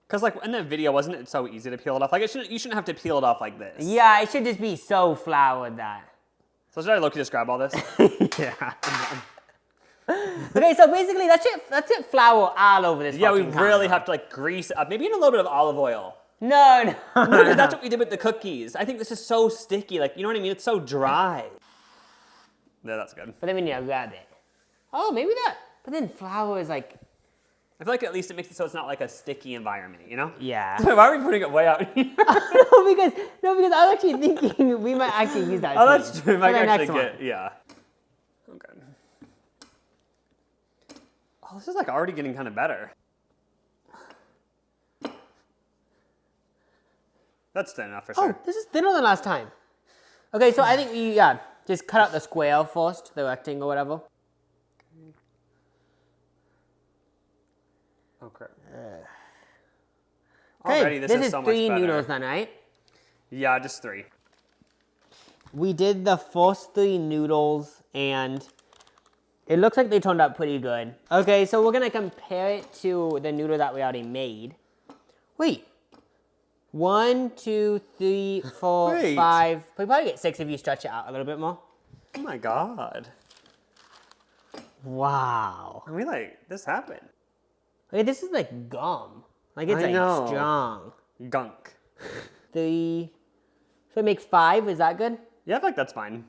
Because like in the video, wasn't it so easy to peel it off? Like you shouldn't have to peel it off like this. Yeah, it should just be so floured that. So should I look just grab all this? Yeah. Okay, so basically that's it flour all over this. Yeah, we fucking really combo. have to like grease it up. Maybe in a little bit of olive oil. No. No, because that's what we did with the cookies. I think this is so sticky. Like, you know what I mean? It's so dry. Yeah, that's good. But then we need to grab it. Oh, maybe that. But then flour is like. I feel like at least it makes it so it's not like a sticky environment, you know? Yeah. Why are we putting it way out here? no, because I was actually thinking we might actually use that. Oh, that's seed true. We for might the actually next get, one. yeah. Okay. Oh, this is like already getting kind of better. That's thin enough for Oh, sure. this is thinner than last time. Okay, so I think we just cut out the square first, the rectangle, whatever. Oh, crap. Okay, Already, this is so much 3 better. noodles then, right? Yeah, just 3. We did the first 3 noodles, and it looks like they turned out pretty good. Okay, so we're gonna compare it to the noodle that we already made. Wait. 1, 2, 3, 4, Wait. 5. We probably get 6 if you stretch it out a little bit more. Oh my god. Wow. I mean, like, this happened. Okay, this is like gum. Like it's I like know. strong. Gunk. 3. So it makes 5. Is that good? Yeah, I feel like that's fine.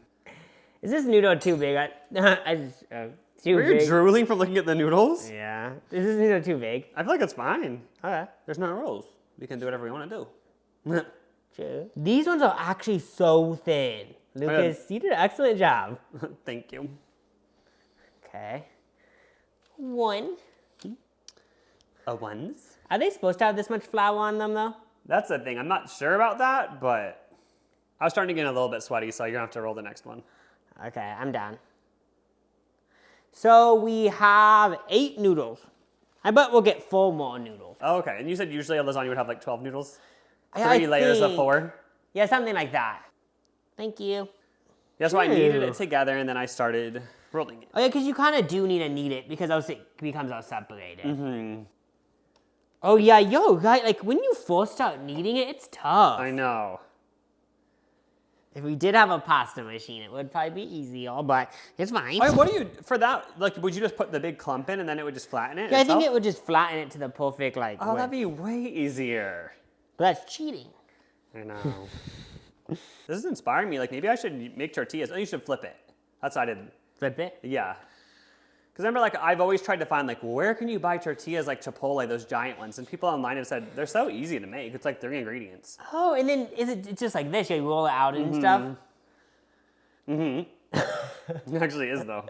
Is this noodle too big? I just Too Are you big. drooling from looking at the noodles? Yeah. This is too big. I feel like it's fine. Okay. There's no rules. We can do whatever we want to do. True. These ones are actually so thin. Lucas, you did an excellent job. Thank you. Okay. One. A ones? Are they supposed to have this much flour on them, though? That's the thing. I'm not sure about that, but I was starting to get a little bit sweaty, so you're going to have to roll the next one. Okay, I'm done. So we have 8 noodles. I bet we'll get 4 more noodles. Oh, okay. And you said usually a lasagna would have like 12 noodles? I 3 layers of think- 4? Yeah, something like that. Thank you. Yeah, so I kneaded Ew. it together, and then I started rolling it. Oh yeah, because you kind of do need to knead it because else it becomes all separated. Mm-hmm. Oh yeah, yo, right. Like when you first start kneading it, it's tough. I know. If we did have a pasta machine, it would probably be easier, but it's fine. Wait, what do you, for that, like, would you just put the big clump in and then it would just flatten it? Yeah, I think itself? it would just flatten it to the perfect like. Oh, that'd width. be way easier. But that's cheating. I know. This is inspiring me. Like, maybe I should make tortillas. Oh, you should flip it. That's what I did. Flip it. Yeah. Because remember, like, I've always tried to find, like, where can you buy tortillas like Chipotle, those giant ones? And people online have said they're so easy to make. It's like 3 ingredients. Oh, and then it's just like this? You roll it out and stuff. Mm-hmm. It actually is, though.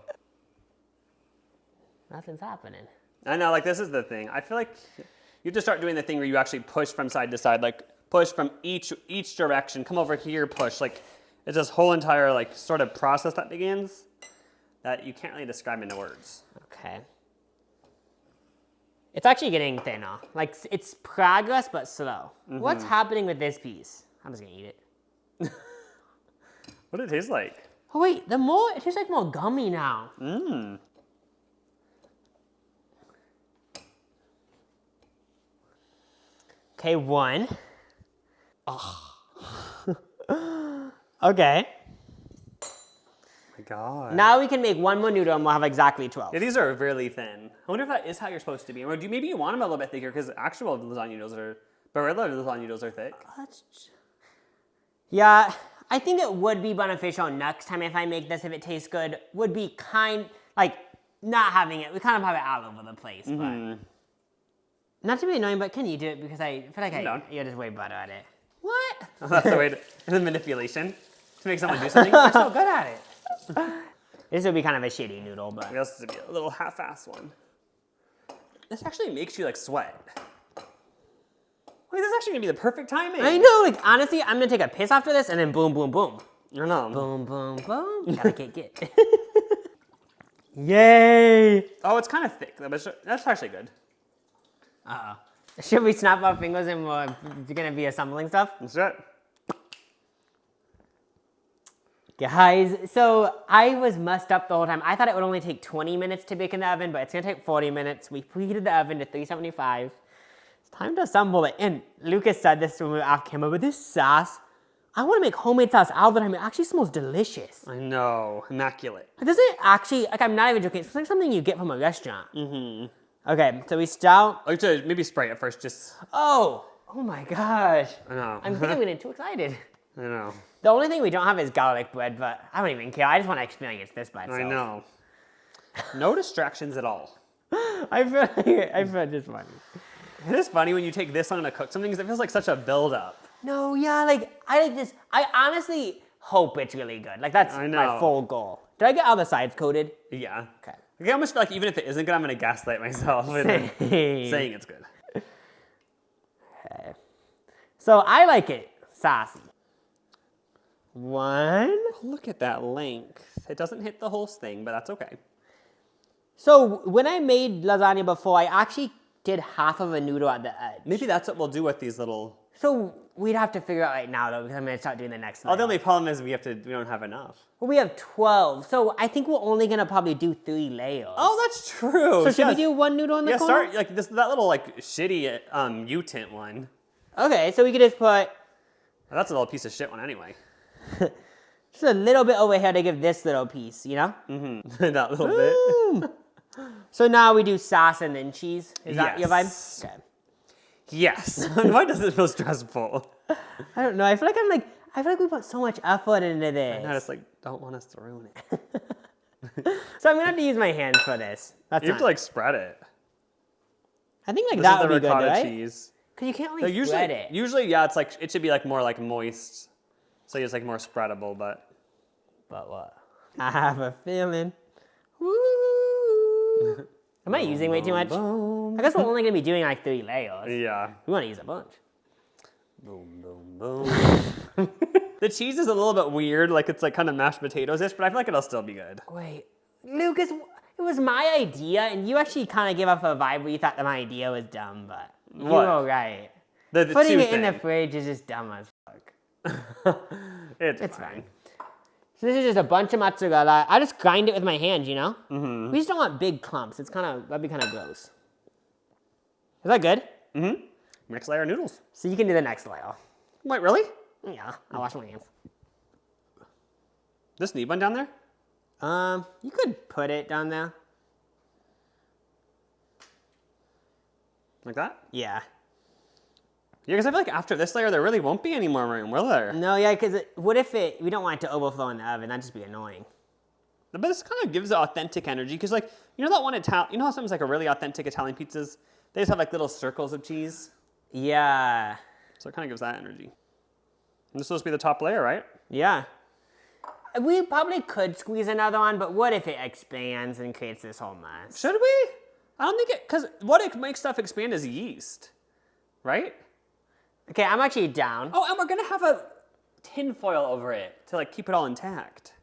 Nothing's happening. I know, like, this is the thing. I feel like you have to start doing the thing where you actually push from side to side, like, push from each direction, come over here, push. Like, it's this whole entire, like, sort of process that begins that you can't really describe into words. Okay. It's actually getting thinner. Like, it's progress, but slow. What's happening with this piece? I'm just gonna eat it. What does it taste like? Oh wait, it tastes like more gummy now. Mmm. Okay, 1. Okay. My God. Now we can make 1 more noodle and we'll have exactly 12. Yeah, these are really thin. I wonder if that is how you're supposed to be. Or maybe you want them a little bit thicker because actual lasagna noodles are, Barilla lasagna noodles are thick. Yeah, I think it would be beneficial next time if I make this, if it tastes good, would be like, not having it. We kind of have it all over the place, but. Not to be annoying, but can you do it? Because I feel like you're just way better at it. What? Oh, that's the way to, the manipulation to make someone do something. You're so good at it. This would be kind of a shitty noodle, but. This would be a little half-ass one. This actually makes you like sweat. Wait, this is actually gonna be the perfect timing. I know, like honestly, I'm gonna take a piss after this and then boom, boom, boom. I know. Boom, boom, boom. Gotta get. Yay! Oh, it's kind of thick, though, but that's actually good. Uh-oh. Should we snap our fingers and we're gonna be assembling stuff? That's it. Guys, so I was messed up the whole time. I thought it would only take 20 minutes to bake in the oven, but it's gonna take 40 minutes. We preheated the oven to 375. It's time to assemble it. And Lucas said this when we were off camera, but this sauce, I wanna make homemade sauce all the time. It actually smells delicious. I know, immaculate. Does it actually, like I'm not even joking, it's like something you get from a restaurant. Okay, so we start. I like to maybe spray it first, just. Oh my gosh. I know. I'm getting too excited. I know. The only thing we don't have is garlic bread, but I don't even care. I just want to experience this by itself. I know. No distractions at all. I feel just funny. It is funny when you take this long to cook something because it feels like such a build-up. No, yeah, like I like this. I honestly hope it's really good. Like that's I my know. full goal. Did I get all the sides coated? Yeah. Okay. I almost feel like even if it isn't good, I'm gonna gaslight myself with saying it's good. Okay. So I like it saucy. 1. Look at that length. It doesn't hit the whole thing, but that's okay. So when I made lasagna before, I actually did half of a noodle at the edge. Maybe that's what we'll do with these little. So we'd have to figure out right now though, because I'm gonna start doing the next Oh, layer. the only problem is we don't have enough. Well, we have 12, so I think we're only gonna probably do 3 layers. Oh, that's true. So should we do 1 noodle in the corner? Start like that little like shitty U-tint one. Okay, so we could just put That's a little piece of shit one anyway. just a little bit over here to give this little piece, you know? That little bit. So now we do sauce and then cheese. Is that your vibe? Yes. Okay. Yes. Why does it feel stressful? I don't know. I feel like we put so much effort into this. I just like don't want us to ruin it. So I'm gonna have to use my hands for this. That's You have not, to like spread it. I think like This that is the would be good, ricotta right? cheese. Because you can't Like, really spread it. Usually, yeah, it's like it should be like more like moist, so it's like more spreadable. But what? I have a feeling. Woo! Am I using way too much? I guess we're only gonna be doing like 3 layers. yeah, We want to use a bunch. boom, boom, boom. The cheese is a little bit weird, like it's like kind of mashed potatoes-ish, but I feel like it'll still be good. Wait, Lucas, it was my idea, and you actually kind of gave off a vibe where you thought that my idea was dumb, but you What? were right. The Putting two it in the thing. fridge is just dumb as fuck. It's fine. So this is just a bunch of mozzarella. I just grind it with my hands, you know? Mm-hmm. We just don't want big clumps. That'd be kind of gross. Is that good? Mm-hmm. Next layer of noodles. So you can do the next layer. Wait, really? Yeah, I'll wash my hands. This need one down there? You could put it down there. Like that? Yeah. Yeah, because I feel like after this layer, there really won't be any more room, will there? No, yeah, because what if we don't want it to overflow in the oven? That'd just be annoying. But this kind of gives it authentic energy, because like, you know that one Italian, you know how sometimes like a really authentic Italian pizzas, they just have like little circles of cheese? Yeah. So it kind of gives that energy. And this is supposed to be the top layer, right? Yeah. We probably could squeeze another one, but what if it expands and creates this whole mess? Should we? I don't think it, because what it makes stuff expand is yeast, right? Okay, I'm actually down. Oh, and we're gonna have a tin foil over it to like keep it all intact.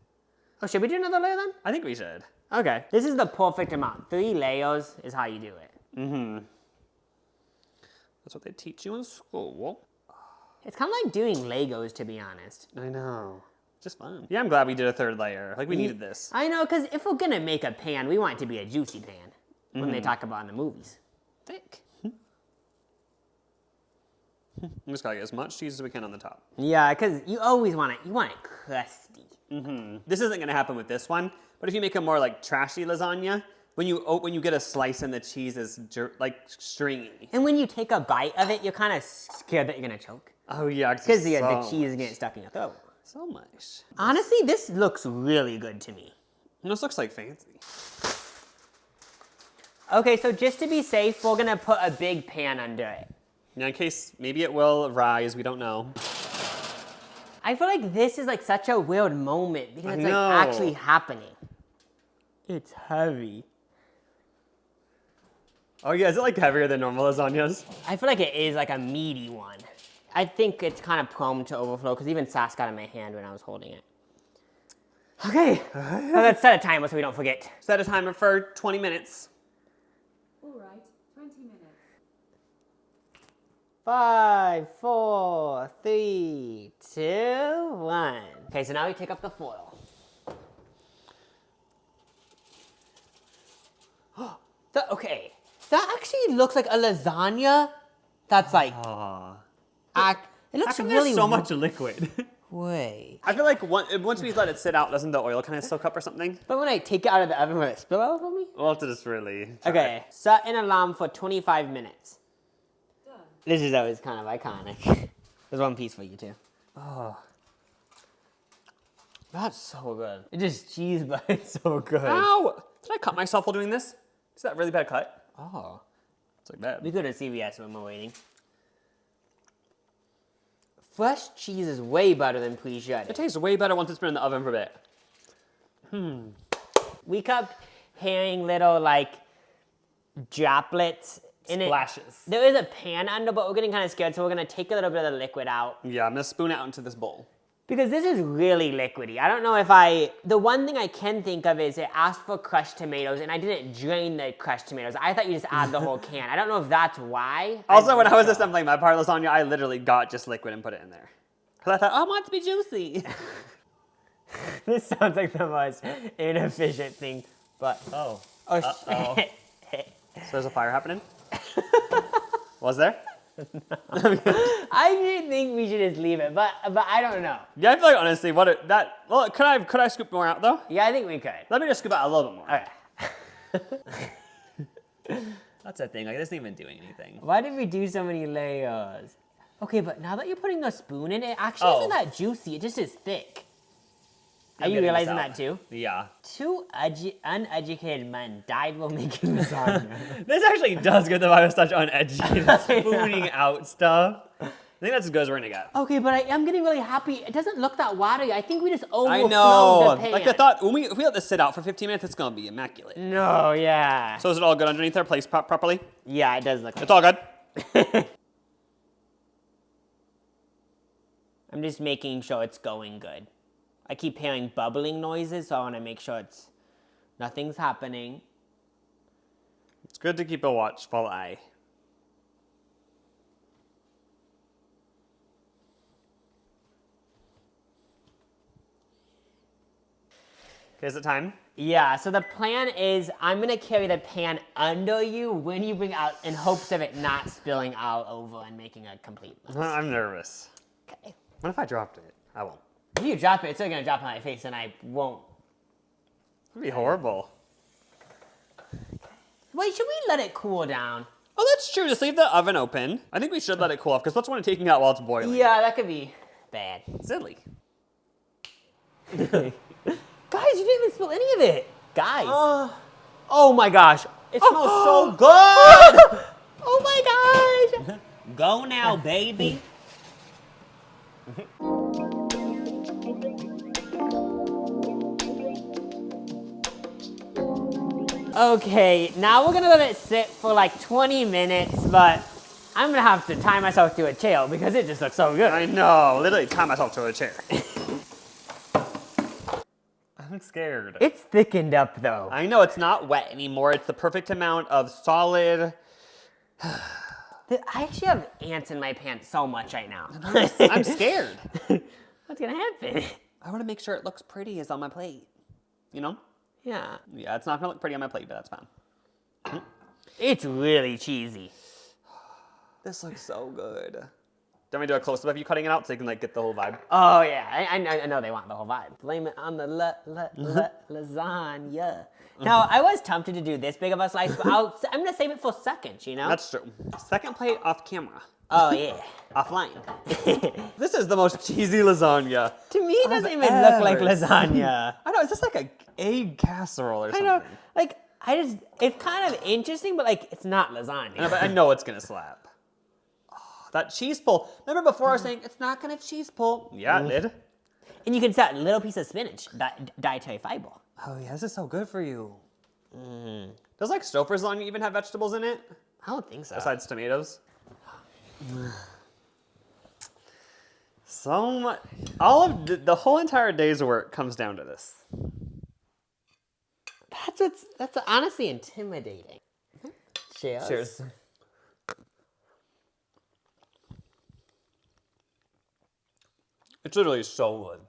Oh, should we do another layer then? I think we should. Okay. This is the perfect amount. 3 layers is how you do it. Mm-hmm. That's what they teach you in school. It's kind of like doing Legos, to be honest. I know. Just fun. Yeah, I'm glad we did a 3rd layer. Like, we needed this. I know, because if we're going to make a pan, we want it to be a juicy pan when they talk about in the movies. Thick. We just gotta get as much cheese as we can on the top. Yeah, because you always want it crusty. Mm-hmm. This isn't gonna happen with this one, but if you make a more like trashy lasagna, when you get a slice and the cheese is like stringy. And when you take a bite of it, you're kind of scared that you're going to choke. Oh yeah, Because the cheese is getting stuck in your throat. So much. Honestly, this looks really good to me. And this looks like fancy. Okay, so just to be safe, we're going to put a big pan under it. Now, in case maybe it will rise, we don't know. I feel like this is like such a weird moment because it's like know. actually happening. It's heavy. Oh yeah, is it like heavier than normal lasagnas? I feel like it is like a meaty one. I think it's kind of prone to overflow because even Sass got in my hand when I was holding it. Okay, well, let's set a timer so we don't forget. Set a timer for 20 minutes. All right, 20 minutes. 5, 4, 3, 2, 1. Okay, so now we take off the foil. Okay, that actually looks like a lasagna. That's like, it looks really so much liquid. Wait. I feel like once we let it sit out, doesn't the oil kind of soak up or something? But when I take it out of the oven, will it spill out for me? We'll have to just really try. Okay, set an alarm for 25 minutes. Done. This is always kind of iconic. There's one piece for you too. Oh. That's so good. It just cheese, but it's so good. Ow! Did I cut myself while doing this? Is that a really bad cut? Oh. It's like bad. We go to CVS when we're waiting. Fresh cheese is way better than It pre-shredded. tastes way better once it's been in the oven for a bit. We kept hearing little like droplets in it. Splashes. There is a pan under, but we're getting kind of scared, so we're gonna take a little bit of the liquid out. Yeah, I'm gonna spoon it out into this bowl. Because this is really liquidy. I don't know if the one thing I can think of is it asked for crushed tomatoes and I didn't drain the crushed tomatoes. I thought you just add the whole can. I don't know if that's why. Also, when I was assembling my part lasagna, I literally got just liquid and put it in there. Because I thought, oh, I want it to be juicy. This sounds like the most inefficient thing, but Oh. oh shit. So there's a fire happening? Was there? I do think we should just leave it, but I don't know. Yeah, I feel like honestly, well, could I scoop more out though? Yeah, I think we could. Let me just scoop out a little bit more. Okay. That's a thing, like, it isn't even doing anything. Why did we do so many layers? Okay, but now that you're putting a spoon in, it actually isn't that juicy. It just is thick. Are you realizing that too? Yeah. Two uneducated men died while making lasagna. This actually does get the vibe of such uneducated spooning out stuff. I think that's as good as we're gonna get. Okay, but I am getting really happy. It doesn't look that watery. I think we just I overflowed know. the pan. Like I thought, when we let this sit out for 15 minutes, it's gonna be immaculate. No, yeah. So is it all good underneath there, placed properly? Yeah, it does look. It's all good. I'm just making sure it's going good. I keep hearing bubbling noises, so I want to make sure nothing's happening. It's good to keep a watchful eye. Okay, is it time? Yeah, so the plan is I'm going to carry the pan under you when you bring it out in hopes of it not spilling out over and making a complete mess. I'm nervous. Okay. What if I dropped it? I won't. If you drop it, it's still going to drop on my face and I won't. That'd be horrible. Wait, should we let it cool down? Oh, that's true. Just leave the oven open. I think we should let it cool off because let's want to take it out while it's boiling. Yeah, that could be bad. Silly. Guys, you didn't even spill any of it. Guys. Oh my gosh. It smells so good. Oh my gosh. Go now, baby. Okay, now we're gonna let it sit for like 20 minutes, but I'm gonna have to tie myself to a chair because it just looks so good. I know. Literally tie myself to a chair. I'm scared. It's thickened up though. I know it's not wet anymore. It's the perfect amount of solid. I actually have ants in my pants so much right now. I'm scared. What's gonna happen? I want to make sure it looks pretty as on my plate. You know? Yeah. Yeah, it's not gonna look pretty on my plate, but that's fine. It's really cheesy. This looks so good. Do you want me to do a close-up of you cutting it out so you can like get the whole vibe? Oh yeah, I know they want the whole vibe. Blame it on the lasagna. Now, I was tempted to do this big of a slice, but I'm gonna save it for seconds, you know? That's true. Second plate off camera. Oh yeah. Offline. This is the most cheesy lasagna. To me, it doesn't even look like lasagna. I know, it's just like an egg casserole or I something. know, like, it's kind of interesting, but like, it's not lasagna. But I know it's gonna slap. Oh, that cheese pull. Remember before I was saying, it's not gonna cheese pull. Yeah, it did. And you can set a little piece of spinach, dietary fiber. Oh yeah, this is so good for you. Does like Stouffer's lasagna even have vegetables in it? I don't think so. Besides tomatoes? So much. All of the whole entire day's work comes down to this. That's honestly intimidating. Cheers. Cheers. It's literally so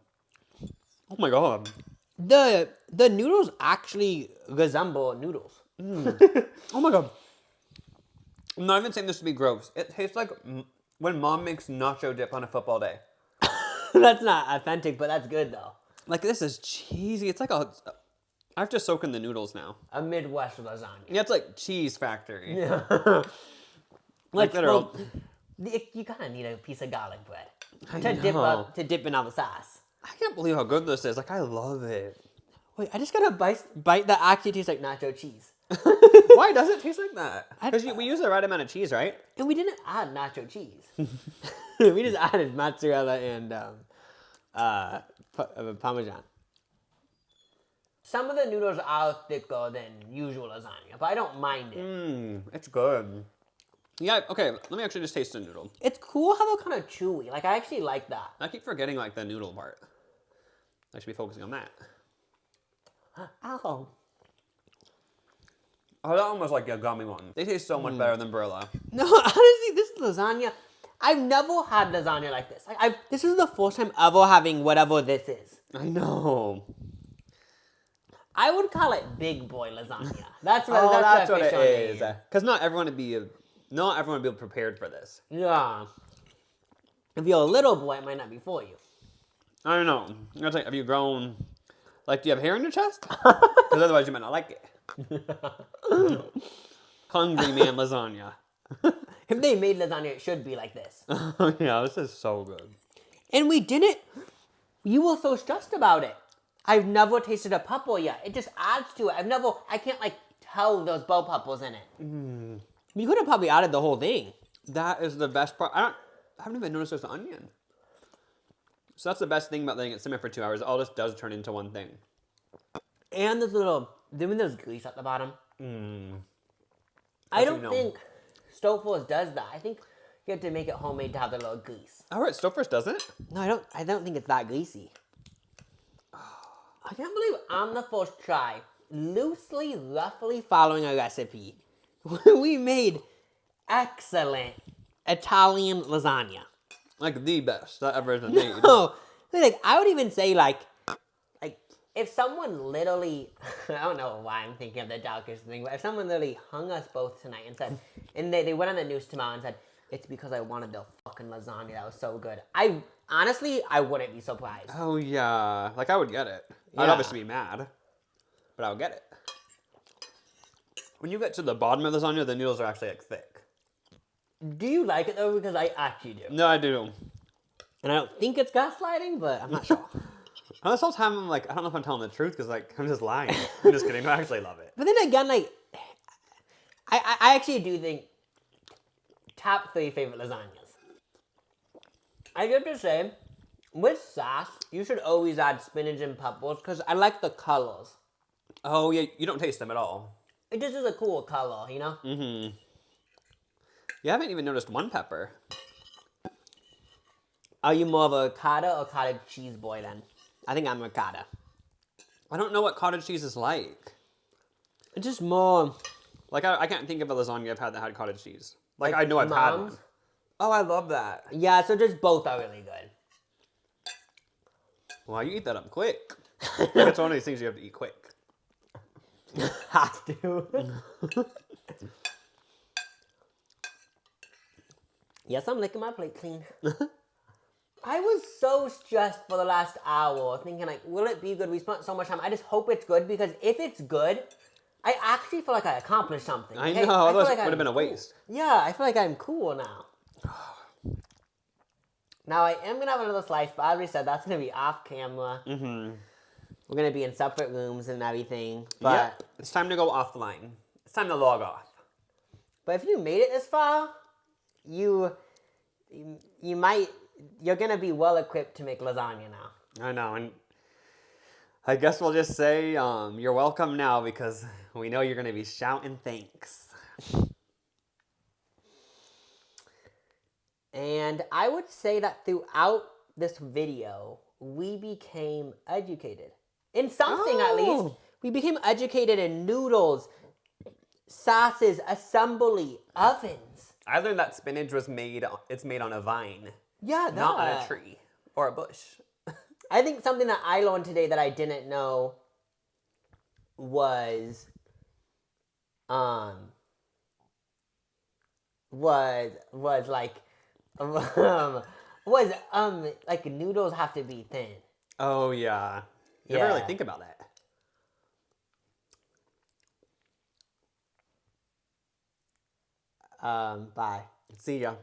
good. Oh my god. The noodles actually resemble noodles. Oh my god. I'm not even saying this to be gross. It tastes like when mom makes nacho dip on a football day. That's not authentic, but that's good though. Like this is cheesy. It's like a. I have to soak in the noodles now. A Midwest lasagna. Yeah, it's like Cheese Factory. Yeah. Like literal. You kind of need a piece of garlic bread I to know. dip in all the sauce. I can't believe how good this is. Like I love it. Wait, I just got a bite that actually tastes like nacho cheese. Why does it taste like that? Because we use the right amount of cheese, right? And we didn't add nacho cheese. We just added mozzarella and Parmesan. Some of the noodles are thicker than usual lasagna, but I don't mind it. It's good. Yeah, okay, let me actually just taste the noodle. It's cool how they're kind of chewy. Like, I actually like that. I keep forgetting like the noodle part. I should be focusing on that. Ow. Oh, that one was like a gummy one. They taste so much better than Barilla. No, honestly, this lasagna, I've never had lasagna like this. This is the first time ever having whatever this is. I know. I would call it big boy lasagna. That's what, That's the what it official is. name. Because not everyone would be prepared for this. Yeah. If you're a little boy, it might not be for you. I don't know. I'm gonna say, have you grown? Like, do you have hair in your chest? Because otherwise, you might not like it. Hungry man lasagna. If they made lasagna, it should be like this. Yeah, this is so good. And we didn't. You were so stressed about it. I've never tasted a purple yet. It just adds to it. I can't like tell those bell peppers in it. You could have probably added the whole thing. That is the best part. I haven't even noticed there's an onion. So that's the best thing about letting it simmer for 2 hours. All this does turn into one thing. And there's grease at the bottom. I As you don't know. think Stouffer's does that. I think you have to make it homemade to have the little grease. All right, Stouffer's doesn't. No, I don't think it's that greasy. I can't believe on the first try, roughly following a recipe, we made excellent Italian lasagna. Like the best that ever been made. No, like I would even say like if someone literally, I don't know why I'm thinking of the darkest thing, but if someone literally hung us both tonight and said, and they went on the news tomorrow and said, it's because I wanted the fucking lasagna that was so good. I wouldn't be surprised. Oh yeah, like I would get it. I'd Yeah. obviously be mad, but I would get it. When you get to the bottom of the lasagna, the noodles are actually like thick. Do you like it though? Because I actually do. No, I do. And I don't think it's gaslighting, but I'm not sure. I was time I'm like, I don't know if I'm telling the truth because like I'm just lying. I'm just kidding. I actually love it. But then again, like, I actually do think top 3 favorite lasagnas. I have to say, with sauce, you should always add spinach and peppers because I like the colors. Oh yeah, you don't taste them at all. It just is a cool color, you know? Mm-hmm. You haven't even noticed one pepper. Are you more of a ricotta or cottage cheese boy then? I think I'm ricotta. I don't know what cottage cheese is like. It's just more... Like I can't think of a lasagna I've had that had cottage cheese. Like I know I've Mom's? had one. Oh, I love that. Yeah, so just both are really good. Well, you eat that up quick. Like it's one of these things you have to eat quick. Have to. Yes, I'm licking my plate clean. I was so stressed for the last hour, thinking like, will it be good? We spent so much time. I just hope it's good because if it's good, I actually feel like I accomplished something. I okay? know, feel otherwise like it would have I'm been a cool. waste. Yeah, I feel like I'm cool now. Now I am gonna have another slice, but as we said, that's gonna be off camera. Mm-hmm. We're gonna be in separate rooms and everything. But Yep. It's time to go offline. It's time to log off. but if you made it this far, you're gonna be well equipped to make lasagna now. I know, and I guess we'll just say you're welcome now because we know you're going to be shouting thanks. And I would say that throughout this video, we became educated. In something, at least. Oh. We became educated in noodles, sauces, assembly, ovens. I learned that spinach was made on a vine, Yeah, not on a tree or a bush. I think something that I learned today that I didn't know was like noodles have to be thin. Oh, yeah. You never really think about that. Bye. See ya.